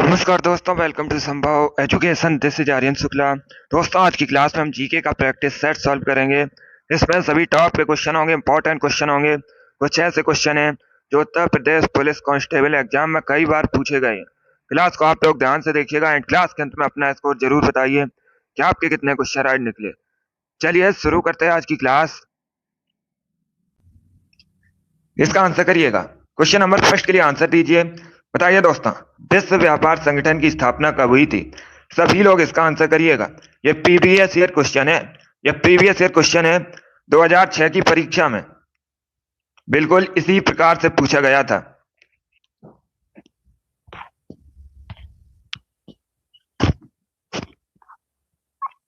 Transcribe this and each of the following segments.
नमस्कार दोस्तों, welcome to Sambhav Education. This is Aryan Shukla. दोस्तों, आज की क्लास में हम जीके का प्रैक्टिस सेट सॉल्व करेंगे। इसमें सभी टॉप के क्वेश्चन होंगे, इंपॉर्टेंट क्वेश्चन होंगे। कुछ ऐसे क्वेश्चन हैं जो Uttar Pradesh police constable exam में कई बार पूछे गए हैं। क्लास को आप लोग ध्यान से देखिएगा एंड क्लास के अंत में अपना स्कोर जरूर बताइए कि आपके कितने क्वेश्चन राइट निकले। चलिए शुरू करते हैं आज की क्लास। इसका आंसर करिएगा। क्वेश्चन नंबर फर्स्ट के लिए आंसर दीजिए। बताइए दोस्तों, विश्व व्यापार संगठन की स्थापना कब हुई थी? सभी लोग इसका आंसर करिएगा। ये प्रीवियस ईयर क्वेश्चन है। ये प्रीवियस ईयर क्वेश्चन है 2006 की परीक्षा में बिल्कुल इसी प्रकार से पूछा गया था।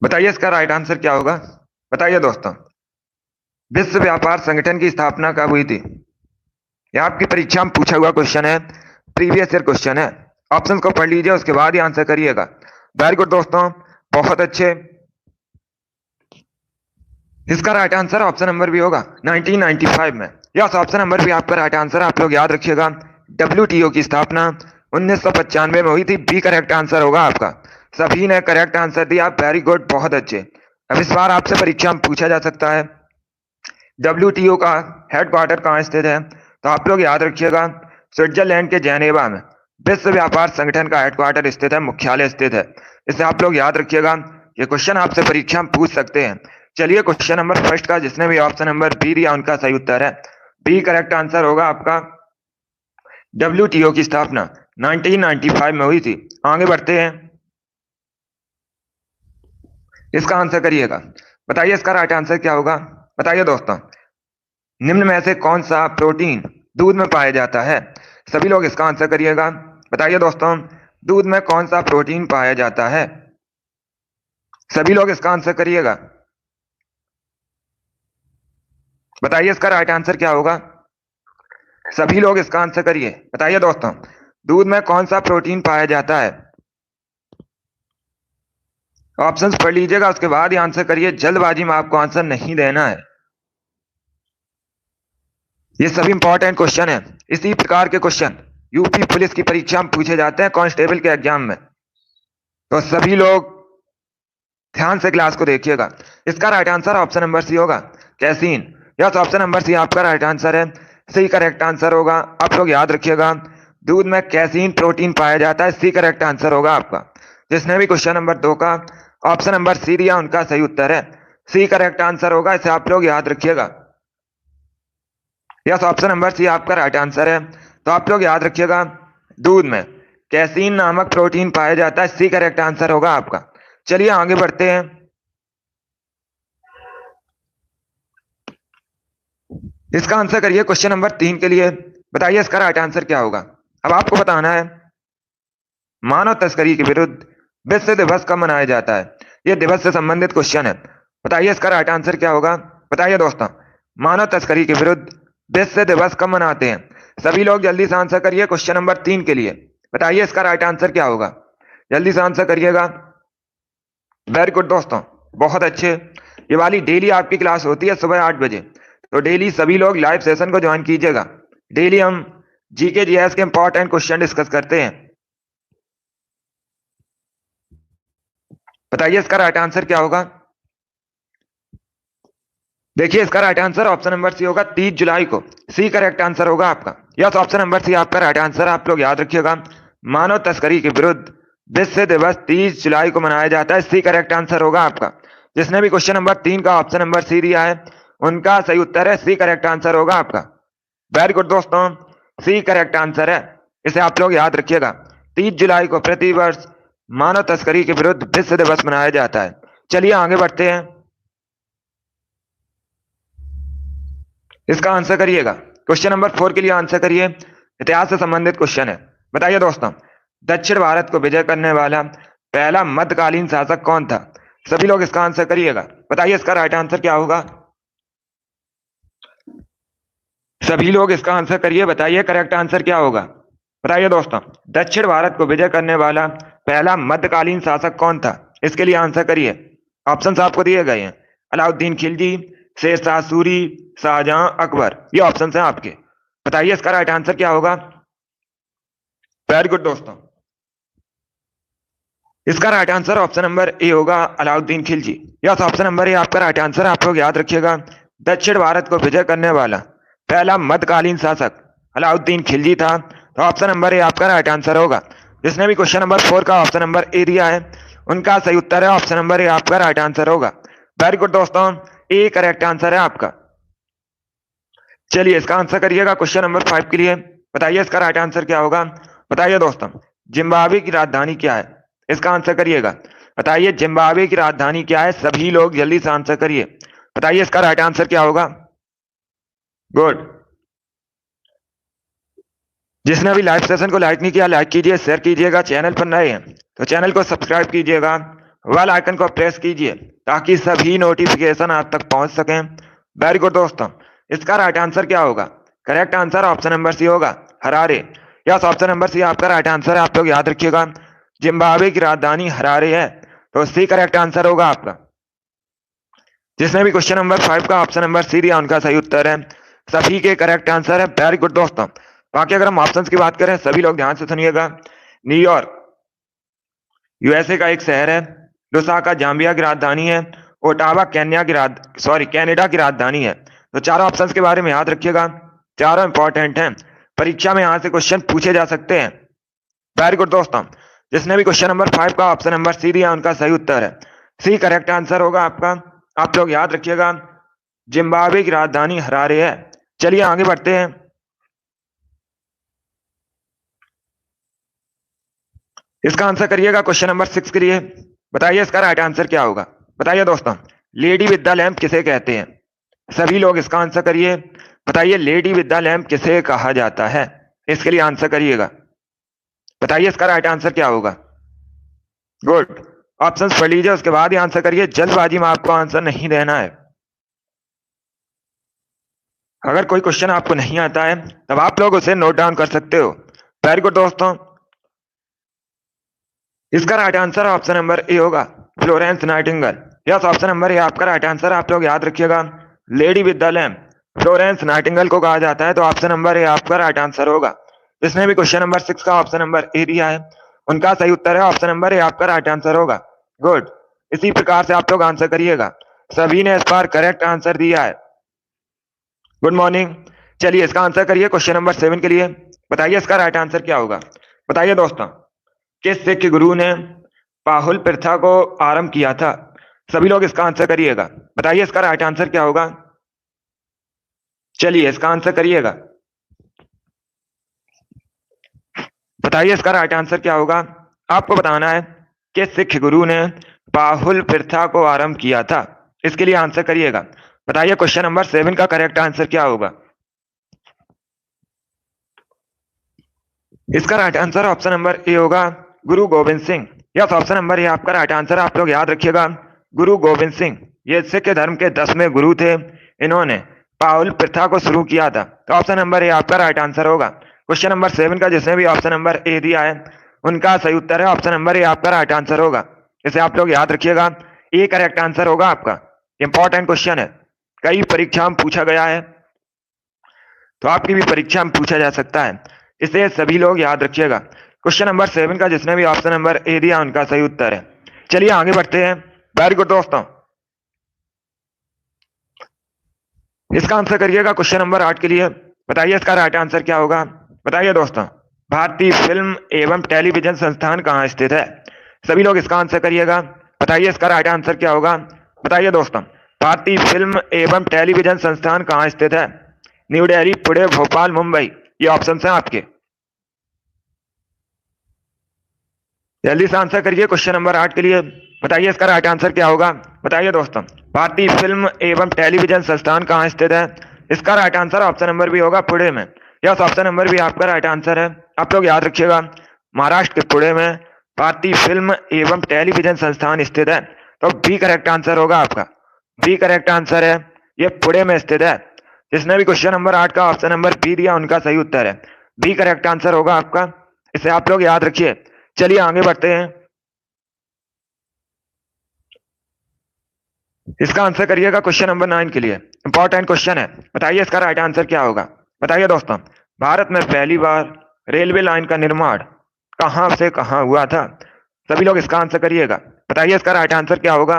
बताइए इसका राइट आंसर क्या होगा। बताइए दोस्तों, विश्व व्यापार संगठन की स्थापना कब हुई थी? यह आपकी परीक्षा में पूछा हुआ क्वेश्चन है, प्रीवियस ईयर क्वेश्चन है। ऑप्शन को पढ़ लीजिए, उसके बाद ही आंसर करिएगा। वेरी गुड दोस्तों, बहुत अच्छे। इसका राइट आंसर ऑप्शन नंबर भी होगा 1995 में। यस, ऑप्शन नंबर भी आपका राइट आंसर। आप लोग याद रखिएगा, डब्ल्यूटीओ की स्थापना 1995 में हुई थी। बी करेक्ट आंसर होगा आपका। सभी ने करेक्ट आंसर दिया, वेरी गुड, बहुत अच्छे। अब इस बार आपसे परीक्षा में पूछा जा सकता है डब्ल्यूटीओ का हेडक्वार्टर कहाँ स्थित है, तो आप लोग याद रखिएगा स्विट्जरलैंड के जेनेवा में विश्व व्यापार संगठन का हेडक्वार्टर स्थित है, मुख्यालय स्थित है। इसे आप लोग याद रखिएगा, ये क्वेश्चन आपसे परीक्षा में पूछ सकते हैं। चलिए क्वेश्चन नंबर फर्स्ट का जिसने भी ऑप्शन नंबर बी दिया उनका सही उत्तर है। बी करेक्ट आंसर होगा आपका। डब्ल्यूटीओ की स्थापना 1995 में हुई थी। आगे बढ़ते हैं, इसका आंसर करिएगा। बताइए इसका राइट आंसर क्या होगा। बताइए दोस्तों, निम्न में से कौन सा प्रोटीन दूध में पाया जाता है? सभी लोग इसका आंसर करिएगा। बताइए दोस्तों, दूध में कौन सा प्रोटीन पाया जाता है? सभी लोग इसका आंसर करिएगा। बताइए इसका राइट आंसर क्या होगा। सभी लोग इसका आंसर करिए। बताइए दोस्तों, दूध में कौन सा प्रोटीन पाया जाता है? ऑप्शंस पढ़ लीजिएगा, उसके बाद ही आंसर करिए। जल्दबाजी में आपको आंसर नहीं देना है। ये सभी इंपॉर्टेंट क्वेश्चन है। इसी प्रकार के क्वेश्चन यूपी पुलिस की परीक्षा में पूछे जाते हैं, कांस्टेबल के एग्जाम में। तो सभी लोग ध्यान से क्लास को देखिएगा। इसका right answer option number C होगा, casein. Yes, option number C आपका राइट आंसर है। सी करेक्ट आंसर होगा। आप लोग याद रखिएगा, दूध में कैसीन प्रोटीन पाया जाता है। सी करेक्ट आंसर होगा आपका। जिसने भी क्वेश्चन नंबर 2 का ऑप्शन नंबर सी दिया उनका सही उत्तर है। सी करेक्ट आंसर होगा, इसे आप लोग याद रखिएगा। यस, ऑप्शन नंबर सी आपका राइट आंसर है। तो आप लोग याद रखिएगा, दूध में कैसीन नामक प्रोटीन पाया जाता है। सी करेक्ट आंसर होगा आपका। चलिए आगे बढ़ते हैं। इसका आंसर करिए क्वेश्चन नंबर 3 के लिए। बताइए इसका राइट आंसर क्या होगा। अब आपको बताना है मानव तस्करी के विरुद्ध विश्व दिवस कब मनाया जाता है। यह दिवस से संबंधित क्वेश्चन है। बताइए इसका राइट आंसर क्या होगा। बताइए दोस्तों, मानव तस्करी के विरुद्ध विश्व दिवस कब मनाते हैं? सभी लोग जल्दी से आंसर करिए क्वेश्चन नंबर 3 के लिए। बताइए इसका राइट आंसर क्या होगा। जल्दी से आंसर करिएगा। वेरी गुड दोस्तों, बहुत अच्छे। ये वाली डेली आपकी क्लास होती है सुबह 8 बजे। तो डेली सभी लोग लाइव सेशन को ज्वाइन कीजिएगा। डेली हम जीके जीएस के इंपॉर्टेंट क्वेश्चन डिस्कस करते हैं। बताइए इसका राइट आंसर क्या होगा। देखिए इसका right answer option number C होगा, 30 जुलाई को। सी करेक्ट आंसर होगा आपका। यस, ऑप्शन नंबर सी आपका राइट आंसर। आप लोग याद रखिएगा, मानव तस्करी के विरुद्ध विश्व दिवस 30 जुलाई को मनाया जाता है। सी करेक्ट आंसर होगा आपका। जिसने भी क्वेश्चन नंबर 3 का ऑप्शन नंबर सी दिया है उनका सही उत्तर है। सी करेक्ट आंसर होगा आपका। वेरी गुड दोस्तों, सी करेक्ट आंसर है। इसे आप लोग याद रखिएगा, 30 जुलाई को प्रतिवर्ष मानव तस्करी के विरुद्ध विश्व दिवस मनाया जाता है। चलिए आगे बढ़ते हैं। इसका आंसर करिएगा। क्वेश्चन नंबर 4 के लिए आंसर करिए। इतिहास से संबंधित क्वेश्चन है। बताइए दोस्तों, दक्षिण भारत को विजय करने वाला पहला मध्यकालीन शासक कौन था? सभी लोग इसका आंसर करिएगा। बताइए इसका राइट आंसर क्या होगा। सभी लोग इसका आंसर करिए। बताइए करेक्ट आंसर क्या होगा। बताइए दोस्तों, दक्षिण भारत को विजय करने वाला पहला मध्यकालीन शासक कौन था? इसके लिए आंसर करिए। ऑप्शंस आपको दिए गए हैं, अलाउद्दीन खिलजी, शेर शाह सूरी, शाहजहां, अकबर। ये ऑप्शंस हैं आपके। बताइए इसका राइट आंसर क्या होगा। वेरी गुड दोस्तों, इसका right answer option number A होगा, Alauddin Khilji. Yes, option number A आपका राइट आंसर। आप लोग याद रखिएगा, दक्षिण भारत को विजय करने वाला पहला मध्यकालीन शासक अलाउद्दीन खिलजी था। तो ऑप्शन नंबर ए आपका राइट आंसर होगा। जिसने भी क्वेश्चन नंबर 4 का ऑप्शन नंबर ए दिया है उनका सही उत्तर है ऑप्शन नंबर ए आपका राइट आंसर होगा। वेरी गुड दोस्तों, ए करेक्ट आंसर है आपका। चलिए इसका आंसर करिएगा क्वेश्चन नंबर 5 के लिए। बताइए इसका राइट आंसर क्या होगा। बताइए दोस्तों, जिम्बाब्वे की राजधानी क्या है। इसका आंसर करिएगा। बताइए जिम्बाब्वे की राजधानी क्या है। सभी लोग जल्दी से आंसर करिए। बताइए इसका राइट आंसर क्या होगा। गुड। जिसने अभी लाइव सेशन को लाइक नहीं किया, लाइक कीजिए, शेयर कीजिएगा। चैनल पर नए हैं तो चैनल को सब्सक्राइब कीजिएगा, बेल आइकन को प्रेस कीजिए ताकि सभी नोटिफिकेशन आप तक पहुंच सकें। वेरी गुड दोस्तों, इसका राइट आंसर क्या होगा। Correct answer option number C होगा, Harare. Yes, option number C आपका राइट आंसर है। आप लोग याद रखिएगा, जिम्बाब्वे की राजधानी हरारे है, तो सी करेक्ट आंसर होगा आपका। जिसने भी क्वेश्चन नंबर 5 का ऑप्शन नंबर सी दिया उनका सही उत्तर है। सभी के करेक्ट आंसर है। वेरी गुड दोस्तों। बाकी अगर हम ऑप्शंस की बात करें, सभी लोग ध्यान से सुनिएगा। न्यूयॉर्क यूएसए का एक शहर है, लुसाका जाम्बिया की राजधानी है, ओटावा कनाडा की राजधानी है। तो चारों ऑप्शंस के बारे में याद रखिएगा, चारों इंपॉर्टेंट हैं, परीक्षा में यहाँ से क्वेश्चन पूछे जा सकते हैं। वेरी गुड दोस्तों, जिसने भी क्वेश्चन नंबर 5 का ऑप्शन नंबर सी दिया उनका सही उत्तर है। सी करेक्ट आंसर होगा आपका। आप लोग याद रखिएगा, जिम्बाब्वे की राजधानी हरारे है। चलिए आगे बढ़ते हैं। इसका आंसर करिएगा क्वेश्चन नंबर 6 के लिए। बताइए इसका राइट आंसर क्या होगा। बताइए दोस्तों, लेडी विद द लैम्प किसे कहते हैं। सभी लोग इसका आंसर करिए। बताइए लेडी विद द लैम्प किसे कहा जाता है। इसके लिए आंसर करिएगा। बताइए इसका राइट आंसर क्या होगा। गुड। ऑप्शंस पढ़ लीजिए, उसके बाद ही आंसर करिए। जल्दबाजी में आपको आंसर नहीं देना है। अगर कोई क्वेश्चन आपको नहीं आता है तब आप लोग उसे नोट डाउन कर सकते हो। वेरी गुड दोस्तों, इसका right answer option number A होगा, Florence Nightingale. Yes, option number A आपका राइट आंसर। आप लोग याद रखिएगा, lady with the lamp Florence Nightingale को कहा जाता है। तो ऑप्शन नंबर ए आपका राइट आंसर होगा। जिसने भी क्वेश्चन नंबर 6 का ऑप्शन नंबर ए दिया है उनका सही उत्तर है ऑप्शन नंबर ए आपका राइट आंसर होगा। गुड। इसी प्रकार से आप लोग आंसर करिएगा। सभी ने इस बार करेक्ट आंसर दिया है। Good morning. चलिए इसका आंसर करिए क्वेश्चन नंबर 7 के लिए। बताइए इसका राइट आंसर क्या होगा। बताइए दोस्तों, किस सिख गुरु ने पाहुल प्रथा को आरंभ किया था। सभी लोग इसका आंसर करिएगा। बताइए इसका राइट आंसर क्या होगा। चलिए इसका आंसर करिएगा। बताइए इसका राइट आंसर क्या होगा। आपको बताना है कि सिख गुरु ने पाहुल प्रथा को आरंभ किया था। इसके लिए आंसर करिएगा। बताइए क्वेश्चन नंबर 7 का करेक्ट आंसर क्या होगा। इसका right answer option number A होगा, गुरु Govind Singh. Yes, option number A आपका राइट आंसर। आप लोग याद रखिएगा, गुरु गोविंद सिंह ये सिख धर्म के 10वें गुरु थे। इन्होंने पाहुल प्रथा को शुरू किया था। तो ऑप्शन नंबर ए आपका राइट आंसर होगा। क्वेश्चन नंबर 7 का जिसने भी ऑप्शन नंबर ए दिया है उनका सही उत्तर है ऑप्शन नंबर ए आपका राइट आंसर होगा। इसे आप लोग याद रखिएगा, ए करेक्ट आंसर होगा आपका। इंपॉर्टेंट क्वेश्चन है, कई परीक्षा में पूछा गया है, तो आपकी भी परीक्षा में पूछा जा सकता है। इसे सभी लोग याद रखिएगा। क्वेश्चन नंबर 7 का जिसने भी ऑप्शन नंबर ए दिया उनका सही उत्तर है। चलिए आगे बढ़ते हैं। वेरी गुड दोस्तों, इसका आंसर करिएगा क्वेश्चन नंबर 8 के लिए। बताइए इसका राइट आंसर क्या होगा। बताइए दोस्तों, भारतीय फिल्म एवं टेलीविजन संस्थान कहाँ स्थित है। सभी लोग इसका आंसर करिएगा। बताइए इसका राइट आंसर क्या होगा। बताइए दोस्तों, भारतीय फिल्म एवं टेलीविजन संस्थान कहाँ स्थित है। न्यू दिल्ली, पुणे, भोपाल, मुंबई, ये ऑप्शन हैं आपके। जल्दी से आंसर करिए क्वेश्चन नंबर 8 के लिए। बताइए इसका राइट आंसर क्या होगा। बताइए दोस्तों, भारतीय फिल्म एवं टेलीविजन संस्थान कहाँ स्थित है। इसका right answer option number B होगा, पुणे में। यस, ऑप्शन नंबर बी आपका राइट आंसर है। आप लोग याद रखिएगा, महाराष्ट्र के पुणे में भारतीय फिल्म एवं टेलीविजन संस्थान स्थित है। तो बी करेक्ट आंसर होगा आपका। बी करेक्ट आंसर है, ये पुणे में स्थित है। जिसने भी क्वेश्चन नंबर 8 का ऑप्शन नंबर बी दिया उनका सही उत्तर है। बी करेक्ट आंसर होगा आपका। इसे आप लोग याद रखिए। चलिए आगे बढ़ते हैं। इसका आंसर करिएगा क्वेश्चन नंबर 9 के लिए। इंपॉर्टेंट क्वेश्चन है, बताइए इसका राइट आंसर क्या होगा। बताइए दोस्तों, भारत में पहली बार रेलवे लाइन का निर्माण कहां से कहां हुआ था। सभी लोग इसका आंसर करिएगा। बताइए इसका राइट आंसर क्या होगा।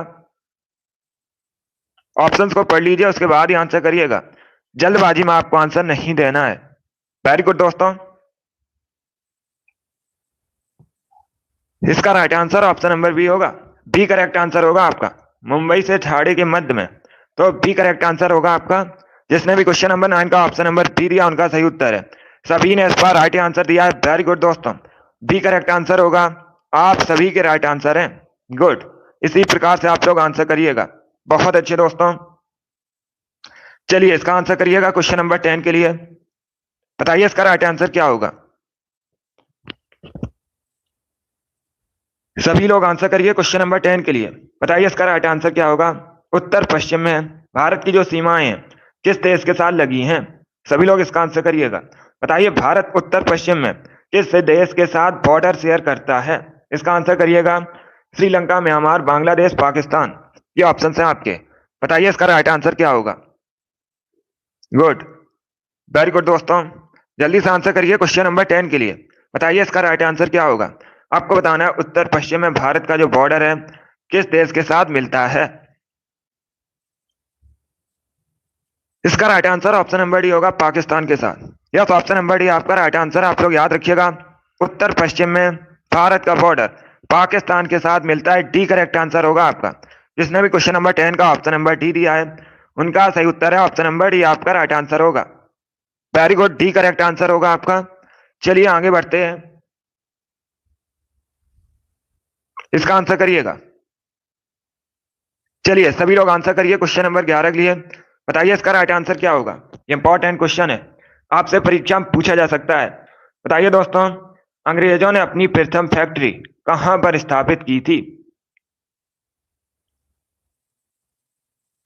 ऑप्शंस को पढ़ लीजिए, उसके बाद ही आंसर करिएगा। जल्दबाजी में आपको आंसर नहीं देना है। वेरी गुड दोस्तों। इसका right answer option number B होगा। बी करेक्ट आंसर होगा आपका। मुंबई से छाड़े के मध्य में, तो बी करेक्ट आंसर होगा आपका। जिसने भी क्वेश्चन नंबर 9 का ऑप्शन नंबर बी दिया उनका सही उत्तर है। सभी ने इस बार राइट आंसर दिया है। वेरी गुड दोस्तों, बी करेक्ट आंसर होगा। आप सभी के राइट आंसर हैं। गुड, इसी प्रकार से आप लोग आंसर करिएगा। बहुत अच्छे दोस्तों, चलिए इसका आंसर करिएगा क्वेश्चन नंबर 10 के लिए। बताइए इसका राइट आंसर क्या होगा। सभी लोग आंसर करिए क्वेश्चन नंबर 10 के लिए। बताइए इसका राइट आंसर क्या होगा। उत्तर पश्चिम में भारत की जो सीमाएं हैं किस देश के साथ लगी हैं। सभी लोग इसका आंसर करिएगा। बताइए भारत उत्तर पश्चिम में किस देश के साथ बॉर्डर शेयर करता है। इसका आंसर करिएगा। श्रीलंका, म्यांमार, बांग्लादेश, पाकिस्तान, ये ऑप्शन है आपके। बताइए इसका राइट आंसर क्या होगा। गुड, वेरी गुड दोस्तों, जल्दी से आंसर करिए क्वेश्चन नंबर 10 के लिए। बताइए इसका राइट आंसर क्या होगा। आपको बताना है उत्तर पश्चिम में भारत का जो बॉर्डर है किस देश के साथ मिलता है। इसका right answer option number D होगा, पाकिस्तान के साथ। यस, ऑप्शन नंबर डी आपका राइट आंसर। आप लोग याद रखिएगा, उत्तर पश्चिम में भारत का बॉर्डर पाकिस्तान के साथ मिलता है। डी करेक्ट आंसर होगा आपका। जिसने भी क्वेश्चन नंबर 10 का ऑप्शन नंबर डी दिया है उनका सही उत्तर है ऑप्शन नंबर डी आपका राइट आंसर होगा। Very good, D correct answer होगा आपका। चलिए आगे बढ़ते हैं, इसका आंसर करिएगा। चलिए सभी लोग आंसर करिए क्वेश्चन नंबर 11 के लिए। बताइए इसका राइट आंसर क्या होगा। इंपॉर्टेंट क्वेश्चन है, आपसे परीक्षा में पूछा जा सकता है। बताइए दोस्तों, अंग्रेजों ने अपनी प्रथम फैक्ट्री कहां पर स्थापित की थी।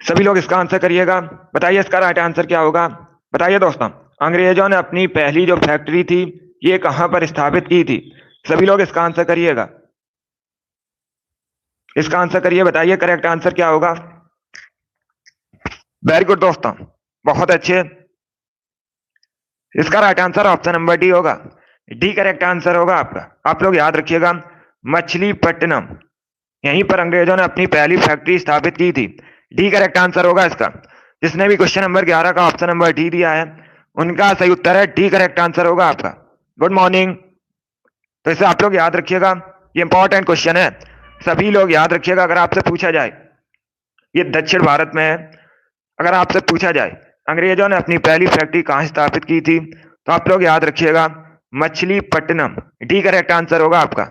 सभी लोग इसका आंसर करिएगा। बताइए इसका राइट आंसर क्या होगा। बताइए दोस्तों, अंग्रेजों ने अपनी पहली जो फैक्ट्री थी ये कहां पर स्थापित की थी। सभी लोग इसका आंसर करिएगा। इसका आंसर करिए। बताइए करेक्ट आंसर क्या होगा। वेरी गुड दोस्तों, बहुत अच्छे। इसका right answer option number D होगा। डी करेक्ट आंसर होगा आपका। आप लोग याद रखिएगा, मछलीपट्टनम, यहीं पर अंग्रेजों ने अपनी पहली फैक्ट्री स्थापित की थी। डी करेक्ट आंसर होगा इसका। जिसने भी क्वेश्चन नंबर 11 का ऑप्शन नंबर डी दिया है उनका सही उत्तर है डी करेक्ट आंसर होगा आपका। Good morning. तो इसे आप लोग याद रखिएगा, ये इंपॉर्टेंट क्वेश्चन है, सभी लोग याद रखिएगा। अगर आपसे पूछा जाए, ये दक्षिण भारत में है, अगर आपसे पूछा जाए अंग्रेजों ने अपनी पहली फैक्ट्री कहां स्थापित की थी तो आप लोग याद रखिएगा मछलीपट्टनम। डी करेक्ट आंसर होगा आपका।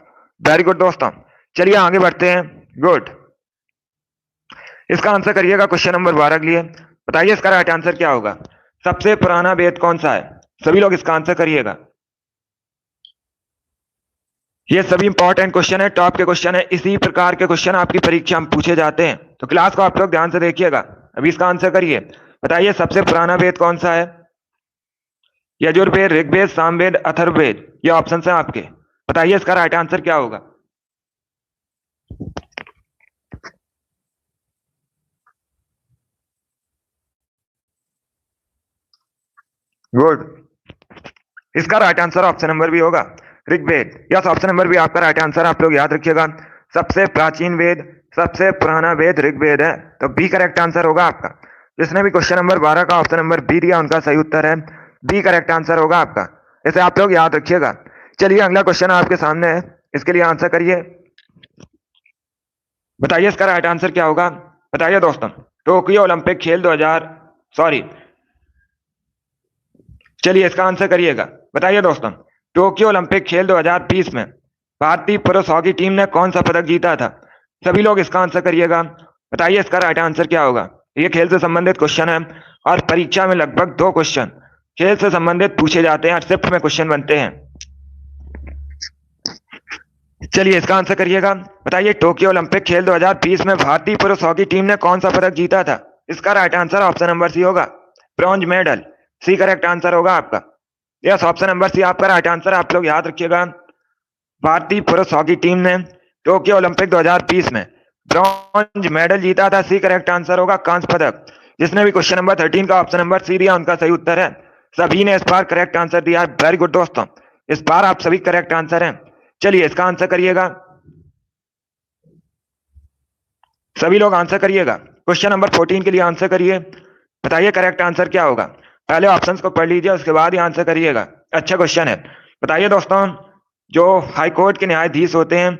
वेरी गुड दोस्तों, चलिए आगे बढ़ते हैं। गुड, इसका आंसर करिएगा क्वेश्चन नंबर 12 के लिए। बताइए इसका राइट आंसर क्या होगा। सबसे पुराना वेद कौन सा है। सभी लोग इसका आंसर करिएगा। ये सभी इंपॉर्टेंट क्वेश्चन है, टॉप के क्वेश्चन है। इसी प्रकार के क्वेश्चन आपकी परीक्षा में पूछे जाते हैं, तो क्लास को आप लोग ध्यान से देखिएगा। अभी इसका आंसर करिए। बताइए सबसे पुराना वेद कौन सा है। यजुर्वेद, ऋग्वेद, सामवेद, अथर्ववेद, ये ऑप्शन है आपके। बताइए इसका राइट आंसर क्या होगा। गुड, इसका right answer option number B होगा, Rigveda. Yes, option number B आपका राइट आंसर। आप लोग याद रखिएगा, सबसे प्राचीन वेद, सबसे पुराना वेद ऋग्वेद है, तो बी करेक्ट आंसर होगा आपका। जिसने भी क्वेश्चन नंबर 12 का ऑप्शन नंबर बी दिया उनका सही उत्तर है बी करेक्ट आंसर होगा आपका। इसे आप लोग याद रखिएगा। चलिए अगला क्वेश्चन आपके सामने है, इसके लिए आंसर करिए। बताइए इसका राइट आंसर क्या होगा। बताइए दोस्तों, टोक्यो ओलंपिक खेल 2000 सॉरी चलिए इसका आंसर करिएगा। बताइए दोस्तों, टोक्यो ओलंपिक खेल 2020 में भारतीय पुरुष हॉकी टीम ने कौन सा पदक जीता था। सभी लोग इसका आंसर करिएगा। बताइए इसका राइट आंसर क्या होगा। ये खेल से संबंधित क्वेश्चन है और परीक्षा में लगभग 2 क्वेश्चन खेल से संबंधित पूछे जाते हैं और शिफ्ट में क्वेश्चन बनते हैं। चलिए इसका आंसर करिएगा। बताइए टोक्यो ओलंपिक खेल 2020 में भारतीय पुरुष हॉकी टीम ने कौन सा पदक जीता था। इसका right answer option number C होगा, bronze medal. C correct answer होगा आपका। यस, ऑप्शन नंबर सी आपका राइट आंसर। आप लोग याद रखिएगा, भारतीय पुरुष हॉकी टीम ने टोक्यो ओलंपिक 2020 में ब्रॉन्ज मेडल जीता था। सी करेक्ट आंसर होगा, कांस्य पदक। जिसने भी क्वेश्चन नंबर 13 का ऑप्शन नंबर सी दिया उनका सही उत्तर है। सभी ने इस बार करेक्ट आंसर दिया है। वेरी गुड दोस्तों, इस बार आप सभी करेक्ट आंसर हैं। चलिए इसका आंसर करिएगा। सभी लोग आंसर करिएगा। क्वेश्चन नंबर 14 के लिए आंसर करिए। बताइए करेक्ट आंसर क्या होगा। पहले ऑप्शंस को पढ़ लीजिए, उसके बाद ही आंसर करिएगा। अच्छा क्वेश्चन है। बताइए दोस्तों, जो हाई कोर्ट के न्यायाधीश होते हैं,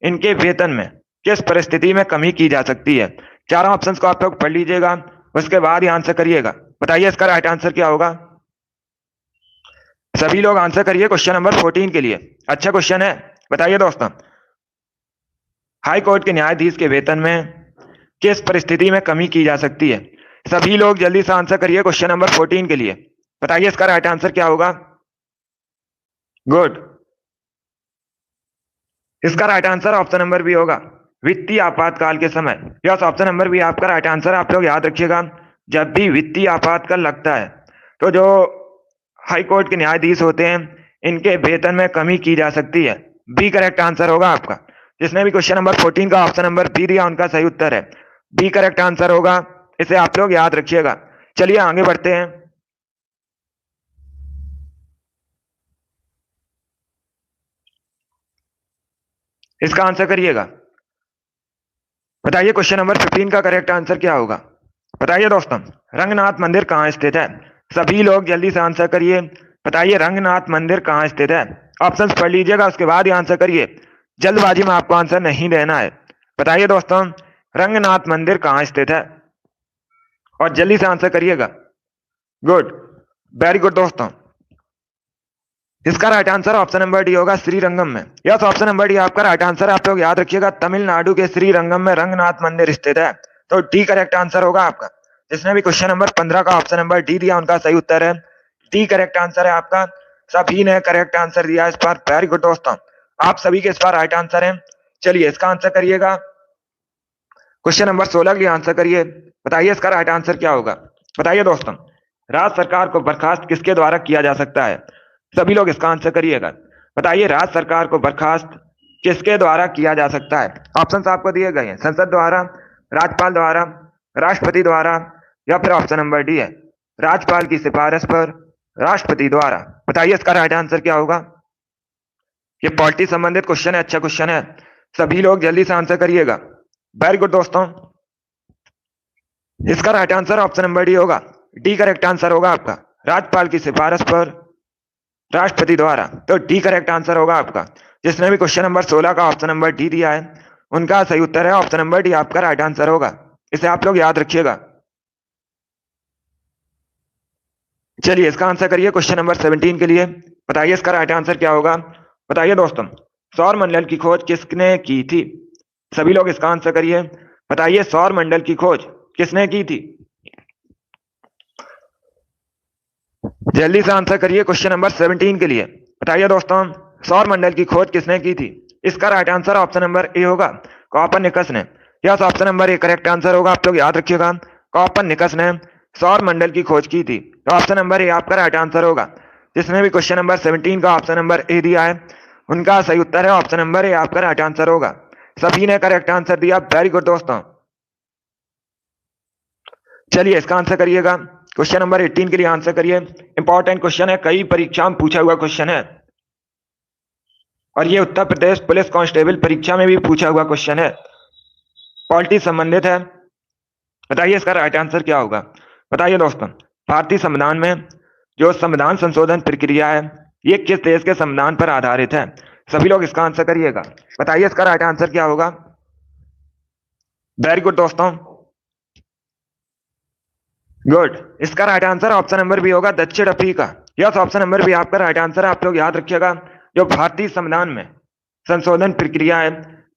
इनके वेतन में किस परिस्थिति में कमी की जा सकती है। चारों ऑप्शंस को आप लोग पढ़ लीजिएगा, उसके बाद ही आंसर करिएगा। बताइए इसका राइट आंसर क्या होगा। सभी लोग आंसर करिए क्वेश्चन नंबर 14 के लिए। अच्छा क्वेश्चन है। बताइए दोस्तों, हाई कोर्ट के न्यायाधीश के वेतन में किस परिस्थिति में कमी की जा सकती है। सभी लोग जल्दी से आंसर करिए क्वेश्चन नंबर 14 के लिए। बताइए इसका राइट आंसर क्या होगा। गुड। इसका right answer option number B होगा, वित्तीय आपातकाल के समय। यस, ऑप्शन नंबर बी आपका राइट आंसर। आप लोग याद रखिएगा, जब भी वित्तीय आपातकाल लगता है तो जो हाई कोर्ट के न्यायाधीश होते हैं, इनके वेतन में कमी की जा सकती है। बी करेक्ट आंसर होगा आपका। जिसने भी क्वेश्चन नंबर 14 का ऑप्शन नंबर बी दिया, उनका सही उत्तर है बी करेक्ट आंसर होगा। इसे आप लोग याद रखिएगा। चलिए आगे बढ़ते हैं। इसका आंसर करिएगा। बताइए क्वेश्चन नंबर 15 का करेक्ट आंसर क्या होगा। बताइए दोस्तों, रंगनाथ मंदिर कहाँ स्थित है। सभी लोग जल्दी से आंसर करिए। बताइए रंगनाथ मंदिर कहाँ स्थित है। ऑप्शंस पढ़ लीजिएगा, उसके बाद ही आंसर करिए। जल्दबाजी में आपको आंसर नहीं देना है। बताइए दोस्तों, रंगनाथ मंदिर कहाँ स्थित है, और जल्दी से आंसर करिएगा। गुड, वेरी गुड दोस्तों। इसका right answer option number D होगा, श्रीरंगम में। यस, ऑप्शन नंबर डी आपका राइट आंसर। आप लोग याद रखिएगा, तमिलनाडु के श्रीरंगम में रंगनाथ मंदिर स्थित है। तो डी करेक्ट आंसर होगा आपका। जिसने भी क्वेश्चन नंबर 15 का ऑप्शन नंबर डी दिया, उनका सही उत्तर है डी करेक्ट आंसर है आपका। सभी ने करेक्ट आंसर दिया इस बार। वेरी गुड दोस्तों, आप सभी के इस बार राइट आंसर है। चलिए इसका आंसर करिएगा। क्वेश्चन नंबर 16 के लिए आंसर करिए। बताइए इसका राइट आंसर क्या होगा। बताइए दोस्तों, राज्य सरकार को बर्खास्त किसके द्वारा किया जा सकता है। सभी लोग इसका आंसर करिएगा। बताइए राज्य सरकार को बर्खास्त किसके द्वारा किया जा सकता है। ऑप्शंस आपको दिए गए हैं, संसद द्वारा, राज्यपाल द्वारा, राष्ट्रपति द्वारा, या फिर ऑप्शन नंबर डी है, राज्यपाल की सिफारिश पर राष्ट्रपति द्वारा। बताइए इसका राइट आंसर क्या होगा। ये पॉलिटी संबंधित क्वेश्चन है। अच्छा क्वेश्चन है। सभी लोग जल्दी से आंसर करिएगा। वेरी गुड दोस्तों, इसका right answer option number D होगा। डी करेक्ट आंसर होगा आपका, राज्यपाल की सिफारिश पर राष्ट्रपति द्वारा। तो डी करेक्ट आंसर होगा आपका। जिसने भी क्वेश्चन नंबर 16 का ऑप्शन नंबर डी दिया है, उनका सही उत्तर है ऑप्शन नंबर डी आपका राइट आंसर होगा। इसे आप लोग याद रखिएगा। चलिए इसका आंसर करिए क्वेश्चन नंबर 17 के लिए। बताइए इसका राइट आंसर क्या होगा। बताइए दोस्तों, सौर मंडल की खोज किसने की थी। सभी लोग इसका आंसर करिए। बताइए सौर मंडल की खोज किसने की थी। जल्दी से आंसर करिए क्वेश्चन नंबर 17 के लिए। बताइए दोस्तों, सौर मंडल की खोज किसने की थी। इसका right answer option number A होगा, कॉपरनिकस ने। Yes, option number A correct answer होगा। आप लोग याद रखिएगा, कॉपरनिकस ने सौर मंडल की खोज की थी। तो ऑप्शन नंबर ए आपका राइट आंसर होगा। जिसने भी क्वेश्चन नंबर 17 का ऑप्शन नंबर ए दिया है, उनका सही उत्तर है ऑप्शन नंबर ए आपका राइट आंसर होगा। सभी ने करेक्ट आंसर दिया। वेरी गुड दोस्तों। चलिए इसका आंसर करिएगा। क्वेश्चन नंबर 18 के लिए आंसर करिए। इंपॉर्टेंट क्वेश्चन है, कई परीक्षा में पूछा हुआ क्वेश्चन है, और ये उत्तर प्रदेश पुलिस कांस्टेबल परीक्षा में भी पूछा हुआ क्वेश्चन है, पॉलिटी संबंधित है। बताइए इसका राइट आंसर क्या होगा। बताइए दोस्तों, भारतीय संविधान में जो संविधान संशोधन प्रक्रिया है, ये किस देश के संविधान पर आधारित है। सभी लोग इसका आंसर करिएगा। बताइए इसका राइट आंसर क्या होगा। वेरी गुड दोस्तों, गुड। इसका right answer option number B होगा, दक्षिण अफ्रीका। यस, ऑप्शन नंबर बी आपका राइट आंसर है। आप लोग याद रखिएगा, जो भारतीय संविधान में संशोधन प्रक्रिया है,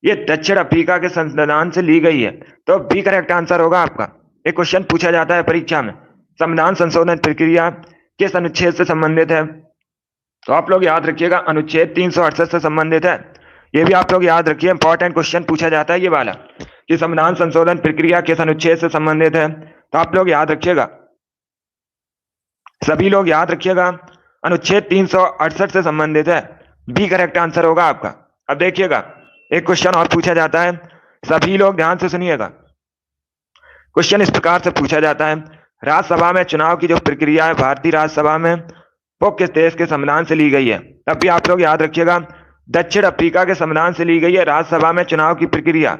ये दक्षिण अफ्रीका के संविधान से ली गई है। तो बी करेक्ट आंसर होगा आपका। एक क्वेश्चन पूछा जाता है परीक्षा में, संविधान संशोधन प्रक्रिया किस अनुच्छेद से संबंधित है। तो आप लोग याद रखिएगा, अनुच्छेद 368 से संबंधित है। ये भी आप लोग याद रखिए, इंपॉर्टेंट क्वेश्चन पूछा जाता है ये वाला, कि संविधान संशोधन प्रक्रिया किस अनुच्छेद से संबंधित है। तो आप लोग याद रखिएगा, सभी लोग याद रखिएगा, अनुच्छेद 368 से संबंधित है। बी करेक्ट आंसर होगा आपका। अब देखिएगा, एक क्वेश्चन और पूछा जाता है, सभी लोग ध्यान से सुनिएगा। क्वेश्चन इस प्रकार से पूछा जाता है, राज्यसभा में चुनाव की जो प्रक्रिया है भारतीय राज्यसभा में, वो किस देश के संविधान से ली गई है। तब भी आप लोग याद रखिएगा, दक्षिण अफ्रीका के संविधान से ली गई है राज्यसभा में चुनाव की प्रक्रिया।